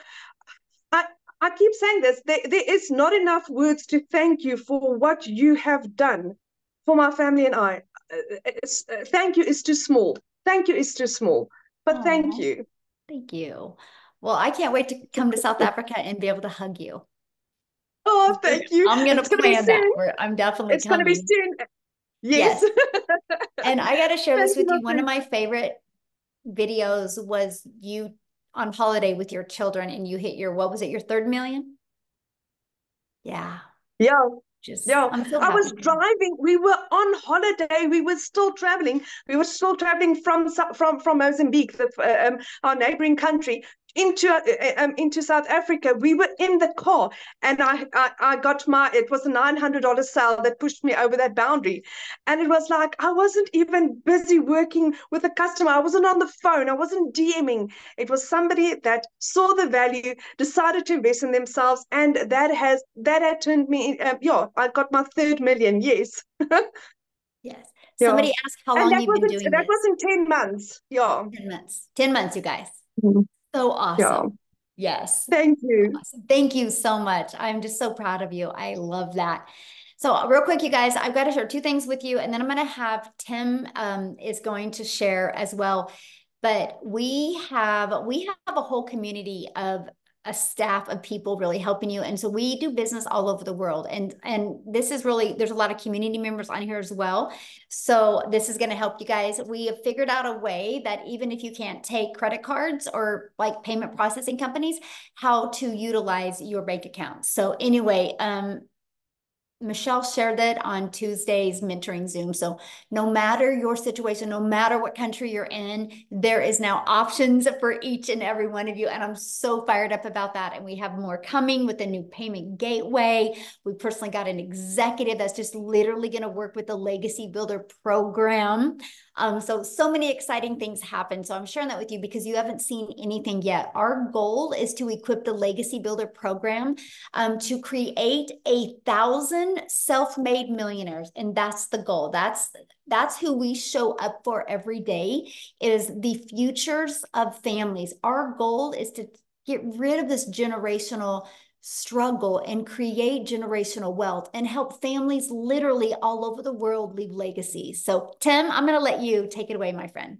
I keep saying this, there is not enough words to thank you for what you have done for my family and I. Thank you is too small. Thank you is too small. But thank you. Thank you. Well, I can't wait to come to South Africa and be able to hug you. Oh, thank you. I'm going to plan that. I'm definitely coming. It's going to be soon. Yes. And I got to share this with you. One of my favorite videos was you on holiday with your children, and you hit your, what was it, your 3rd million? Yeah. I was driving. We were on holiday. We were still traveling. We were still traveling from Mozambique, our neighboring country, into South Africa. We were in the car, and I got it was a $900 sale that pushed me over that boundary. And it was like, I wasn't even busy working with a customer. I wasn't on the phone. I wasn't DMing. It was somebody that saw the value, decided to invest in themselves, and that had turned me, I got my 3rd million. Yes. Yes. Somebody asked how long you've been doing this. That was in 10 months. Yeah. 10 months. 10 months, you guys. Mm-hmm. So awesome. Yeah. Yes. Thank you. Awesome. Thank you so much. I'm just so proud of you. I love that. So real quick, you guys, I've got to share 2 things with you, and then I'm going to have Tim is going to share as well. But we have a whole community of a staff of people really helping you. And so we do business all over the world. And this is really, there's a lot of community members on here as well. So this is going to help you guys. We have figured out a way that even if you can't take credit cards or like payment processing companies, how to utilize your bank account. So anyway, Michelle shared that on Tuesday's mentoring Zoom. So no matter your situation, no matter what country you're in, there is now options for each and every one of you. And I'm so fired up about that. And we have more coming with a new payment gateway. We personally got an executive that's just literally going to work with the Legacy Builder program. So many exciting things happen. So I'm sharing that with you because you haven't seen anything yet. Our goal is to equip the Legacy Builder program to create 1,000 self-made millionaires. And that's the goal. That's who we show up for every day, is the futures of families. Our goal is to get rid of this generational struggle and create generational wealth and help families literally all over the world leave legacies. So Tim, I'm going to let you take it away, my friend.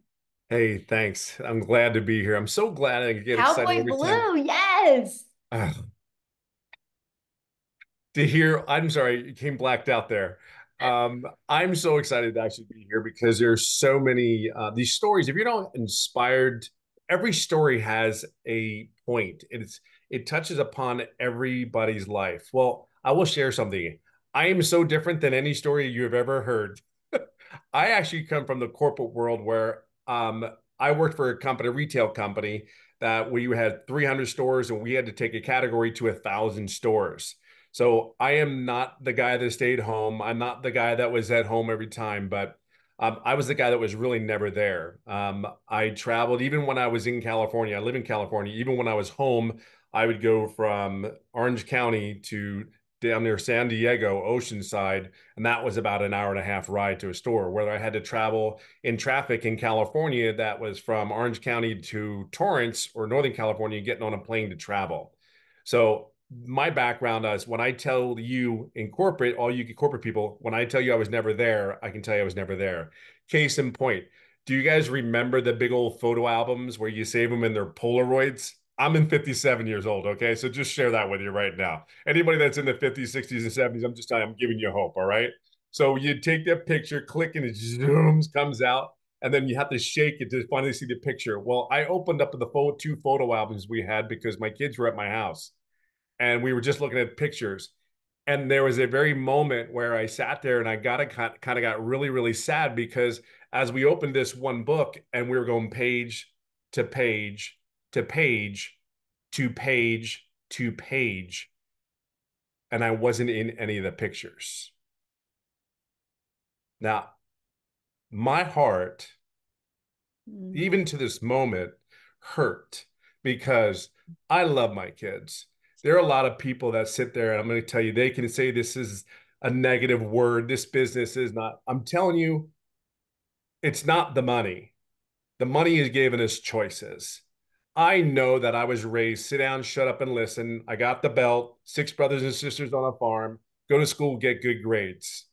Hey, thanks. I'm glad to be here. I'm so glad I get excited every Blue, time. yes. To hear, I'm sorry, you came blacked out there. I'm so excited to actually be here because there's so many these stories. If you're not inspired, every story has a point. It touches upon everybody's life. Well, I will share something. I am so different than any story you've ever heard. I actually come from the corporate world where I worked for a retail company that we had 300 stores and we had to take a category to 1,000 stores. So I am not the guy that stayed home. I'm not the guy that was at home every time, but I was the guy that was really never there. I traveled even when I was in California. I live in California. Even when I was home, I would go from Orange County to down near San Diego, Oceanside, and that was about an hour and a half ride to a store. Where I had to travel in traffic in California, that was from Orange County to Torrance or Northern California, getting on a plane to travel. So my background is when I tell you in corporate, all you corporate people, when I tell you I was never there, I can tell you I was never there. Case in point, Do you guys remember the big old photo albums where you save them in their Polaroids? I'm in 57 years old, okay? So just share that with you right now. Anybody that's in the 50s, 60s, and 70s, I'm just telling you, I'm giving you hope, all right? So you take that picture, click, and it zooms, comes out, and then you have to shake it to finally see the picture. Well, I opened up the two photo albums we had because my kids were at my house, and we were just looking at pictures. And there was a very moment where I sat there and I got really, really sad because as we opened this one book and we were going page to page to page to page to page, and I wasn't in any of the pictures. Now, my heart, even to this moment, hurt because I love my kids. There are a lot of people that sit there, and I'm going to tell you, they can say this is a negative word. This business is not. I'm telling you, it's not the money. The money is giving us choices. I know that I was raised, sit down, shut up, and listen. I got the belt, 6 brothers and sisters on a farm, go to school, get good grades.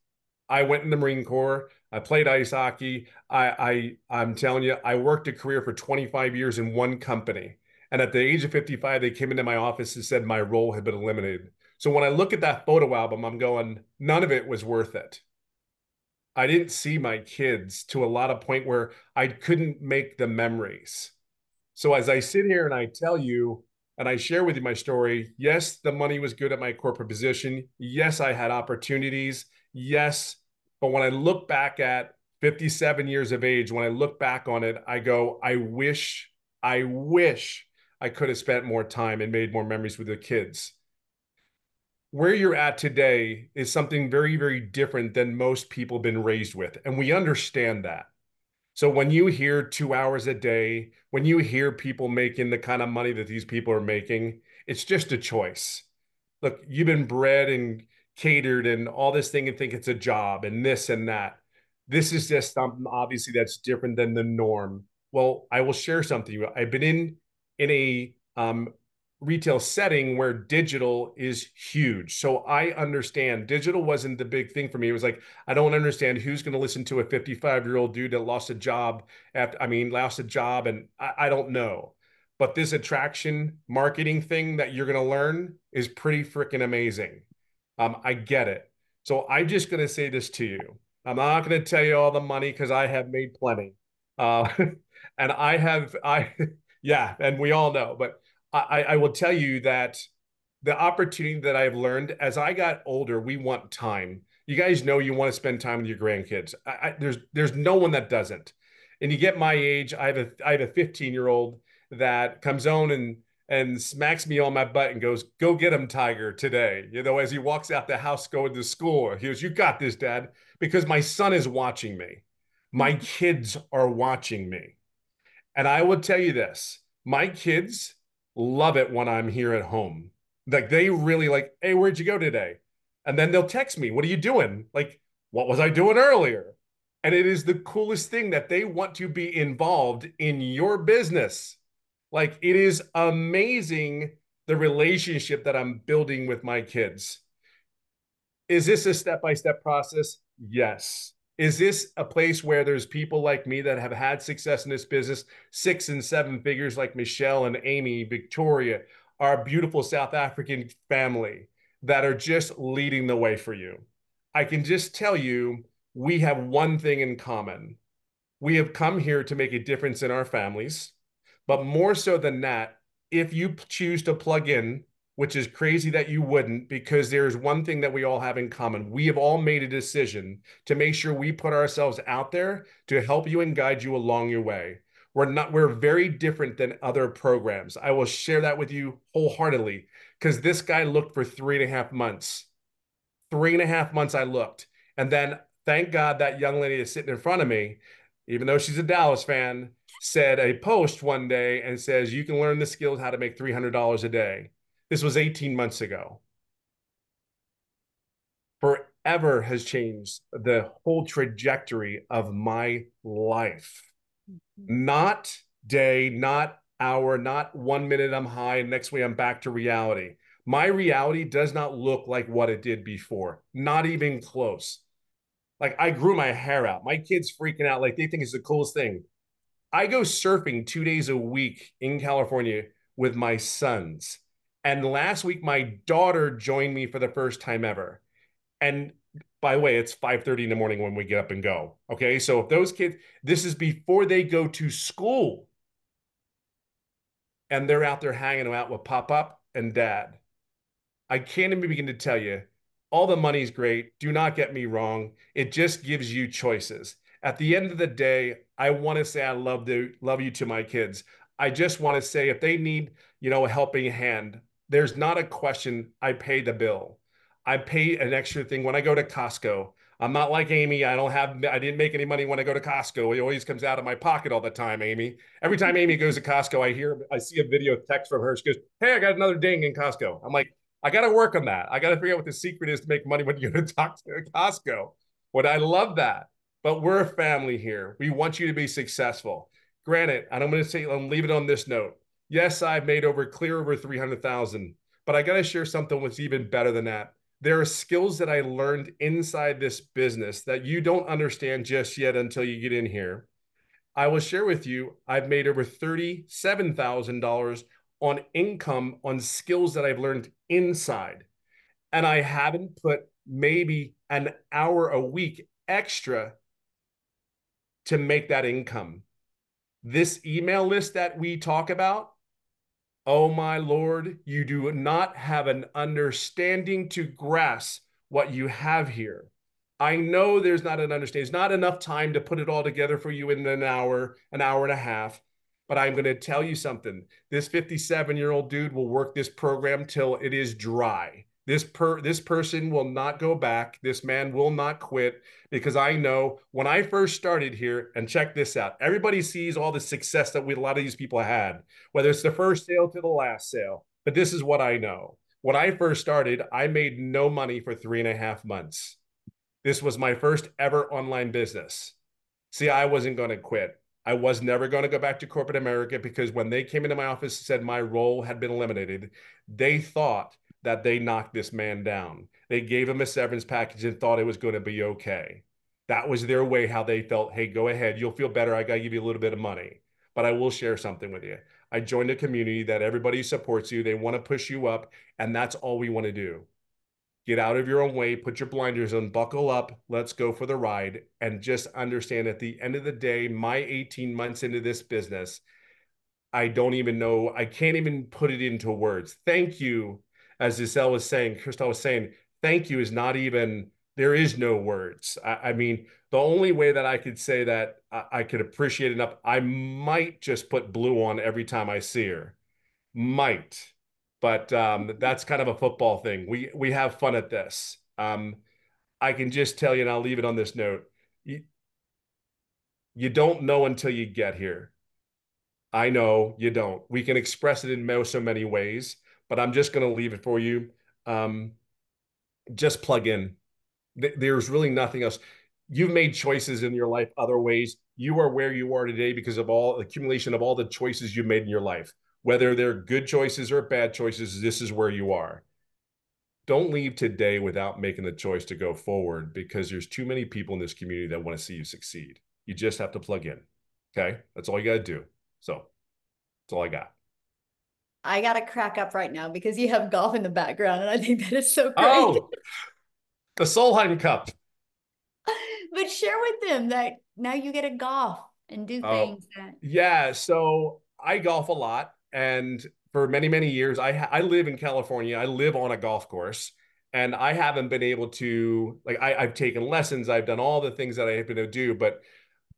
I went in the Marine Corps. I played ice hockey. I'm telling you, I worked a career for 25 years in one company. And at the age of 55, they came into my office and said my role had been eliminated. So when I look at that photo album, I'm going, none of it was worth it. I didn't see my kids to a lot of point where I couldn't make the memories. So as I sit here and I tell you, and I share with you my story, yes, the money was good at my corporate position. Yes, I had opportunities. Yes. But when I look back at 57 years of age, when I look back on it, I go, I wish I could have spent more time and made more memories with the kids. Where you're at today is something very, very different than most people have been raised with. And we understand that. So when you hear 2 hours a day, when you hear people making the kind of money that these people are making, it's just a choice. Look, you've been bred and catered and all this thing and think it's a job and this and that. This is just something obviously that's different than the norm. Well, I will share something. I've been in a retail setting where digital is huge. So I understand digital wasn't the big thing for me. It was like, I don't understand who's going to listen to a 55-year-old dude that lost a job and I don't know. But this attraction marketing thing that you're going to learn is pretty freaking amazing. I get it. So I'm just going to say this to you. I'm not going to tell you all the money because I have made plenty. And yeah, and we all know, but I will tell you that the opportunity that I've learned as I got older, we want time. You guys know you want to spend time with your grandkids. There's no one that doesn't. And you get my age, I have a 15-year-old that comes on and smacks me on my butt and goes, "Go get him, Tiger, today." You know, as he walks out the house going to school, he goes, "You got this, Dad," because my son is watching me. My kids are watching me. And I will tell you this, my kids love it when I'm here at home. Like they really like, "Hey, where'd you go today?" And then they'll text me, "What are you doing?" Like, "What was I doing earlier?" And it is the coolest thing that they want to be involved in your business. Like it is amazing the relationship that I'm building with my kids. Is this a step-by-step process? Yes. Is this a place where there's people like me that have had success in this business, 6 and 7 figures like Michelle and Amy, Victoria, our beautiful South African family that are just leading the way for you? I can just tell you, we have one thing in common. We have come here to make a difference in our families, but more so than that, if you choose to plug in, which is crazy that you wouldn't, because there's one thing that we all have in common. We have all made a decision to make sure we put ourselves out there to help you and guide you along your way. We're very different than other programs. I will share that with you wholeheartedly because this guy looked for 3.5 months. 3.5 months I looked. And then thank God that young lady is sitting in front of me, even though she's a Dallas fan, said a post one day and says, "You can learn the skills how to make $300 a day." This was 18 months ago. Forever has changed the whole trajectory of my life. Not day, not hour, not 1 minute I'm high and next week I'm back to reality. My reality does not look like what it did before. Not even close. Like I grew my hair out. My kids freaking out. Like they think it's the coolest thing. I go surfing 2 days a week in California with my sons. And last week, my daughter joined me for the first time ever. And by the way, it's 5:30 in the morning when we get up and go. Okay. So if those kids, this is before they go to school and they're out there hanging out with Pop and Dad. I can't even begin to tell you, all the money's great. Do not get me wrong. It just gives you choices. At the end of the day, I want to say I love you to my kids. I just want to say if they need, a helping hand, there's not a question. I pay the bill. I pay an extra thing when I go to Costco. I'm not like Amy. I didn't make any money when I go to Costco. It always comes out of my pocket all the time, Amy. Every time Amy goes to Costco, I see a video text from her. She goes, "Hey, I got another ding in Costco." I'm like, I got to work on that. I got to figure out what the secret is to make money when you go to talk to Costco. But I love that. But we're a family here. We want you to be successful. Granted, and I'm going to say, I'll leave it on this note. Yes, I've made clear over 300,000, but I got to share something that's even better than that. There are skills that I learned inside this business that you don't understand just yet until you get in here. I will share with you, I've made over $37,000 on income on skills that I've learned inside. And I haven't put maybe an hour a week extra to make that income. This email list that we talk about, oh my Lord, you do not have an understanding to grasp what you have here. I know there's not an understanding. There's not enough time to put it all together for you in an hour and a half. But I'm going to tell you something. This 57-year-old dude will work this program till it is dry. This person will not go back. This man will not quit because I know when I first started here, and check this out, everybody sees all the success that a lot of these people had, whether it's the first sale to the last sale. But this is what I know. When I first started, I made no money for 3.5 months. This was my first ever online business. See, I wasn't going to quit. I was never going to go back to corporate America because when they came into my office and said my role had been eliminated, they thought that they knocked this man down. They gave him a severance package and thought it was going to be okay. That was their way, how they felt. Hey, go ahead. You'll feel better. I got to give you a little bit of money. But I will share something with you. I joined a community that everybody supports you. They want to push you up. And that's all we want to do. Get out of your own way, put your blinders on, buckle up, let's go for the ride, and just understand at the end of the day, my 18 months into this business, I don't even know, I can't even put it into words. Thank you, as Giselle was saying, Crystal was saying, thank you is not even, there is no words. I mean, the only way that I could say that I could appreciate enough, I might just put blue on every time I see her. Might. But that's kind of a football thing. We have fun at this. I can just tell you, and I'll leave it on this note. You don't know until you get here. I know you don't. We can express it in so many ways, but I'm just going to leave it for you. Just plug in. There's really nothing else. You've made choices in your life other ways. You are where you are today because of all the accumulation of all the choices you made in your life. Whether they're good choices or bad choices, this is where you are. Don't leave today without making the choice to go forward because there's too many people in this community that want to see you succeed. You just have to plug in. Okay? That's all you got to do. So that's all I got. I got to crack up right now because you have golf in the background, and I think that is so great. Oh, the Solheim Cup. But share with them that now you get to golf and do things. Yeah, so I golf a lot. And for many, many years, I live in California. I live on a golf course. And I haven't been able to, like, I've taken lessons. I've done all the things that I have been able to do. But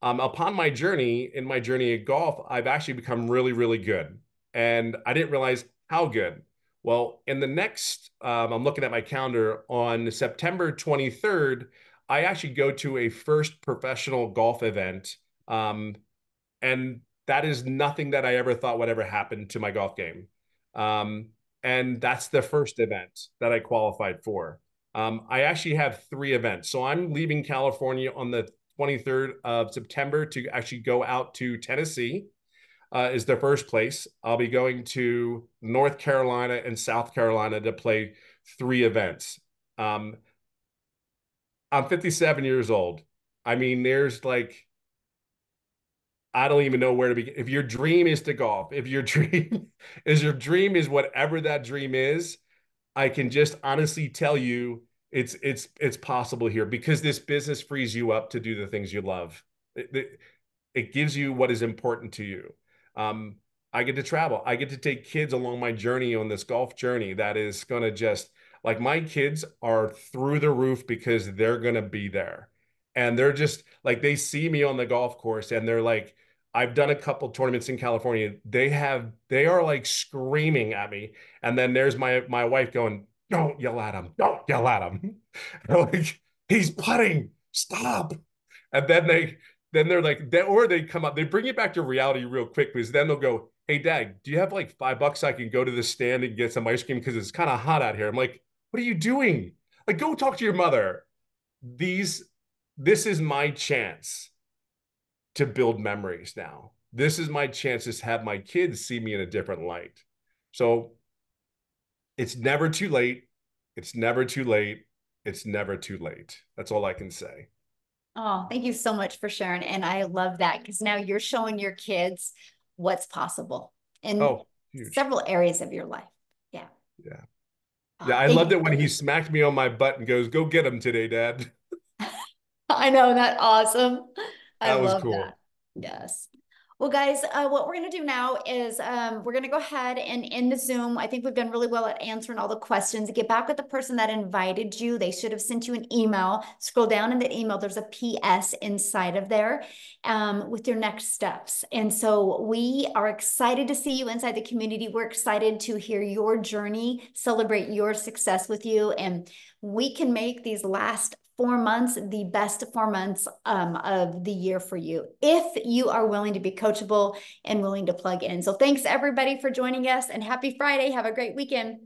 upon my journey, in my journey at golf, I've actually become really, really good. And I didn't realize how good. Well, in the next, I'm looking at my calendar on September 23rd, I actually go to a first professional golf event. And that is nothing that I ever thought would ever happen to my golf game. And that's the first event that I qualified for. I actually have 3 events. So I'm leaving California on the 23rd of September to actually go out to Tennessee, is the first place. I'll be going to North Carolina and South Carolina to play 3 events. I'm I'm 57 years old. I mean, there's like, I don't even know where to begin. If your dream is to golf, if your dream is whatever that dream is, I can just honestly tell you it's possible here because this business frees you up to do the things you love. It gives you what is important to you. Um, I get to travel. I get to take kids along my journey on this golf journey that is going to just like my kids are through the roof because they're going to be there. And they're just like they see me on the golf course and they're like, I've done a couple tournaments in California. They are like screaming at me. And then there's my wife going, don't yell at him. Don't yell at him. Like, he's putting. Stop. And then they're like, or they come up, they bring it back to reality real quick because then they'll go, hey, Dad, do you have like $5 I can go to the stand and get some ice cream because it's kind of hot out here? I'm like, what are you doing? Like, go talk to your mother. This is my chance to build memories now. This is my chance to have my kids see me in a different light. So it's never too late. It's never too late. It's never too late. That's all I can say. Oh, thank you so much for sharing. And I love that because now you're showing your kids what's possible in several areas of your life. Yeah. Yeah. Yeah. I loved it when he smacked me on my butt and goes, go get him today, Dad. I know, that awesome. I love cool. that. Yes. Well, guys, what we're going to do now is we're going to go ahead and end the Zoom. I think we've done really well at answering all the questions. Get back with the person that invited you. They should have sent you an email. Scroll down in the email. There's a PS inside of there with your next steps. And so we are excited to see you inside the community. We're excited to hear your journey, celebrate your success with you. And we can make these last 4 months the best 4 months of the year for you if you are willing to be coachable and willing to plug in. So thanks everybody for joining us and happy Friday. Have a great weekend.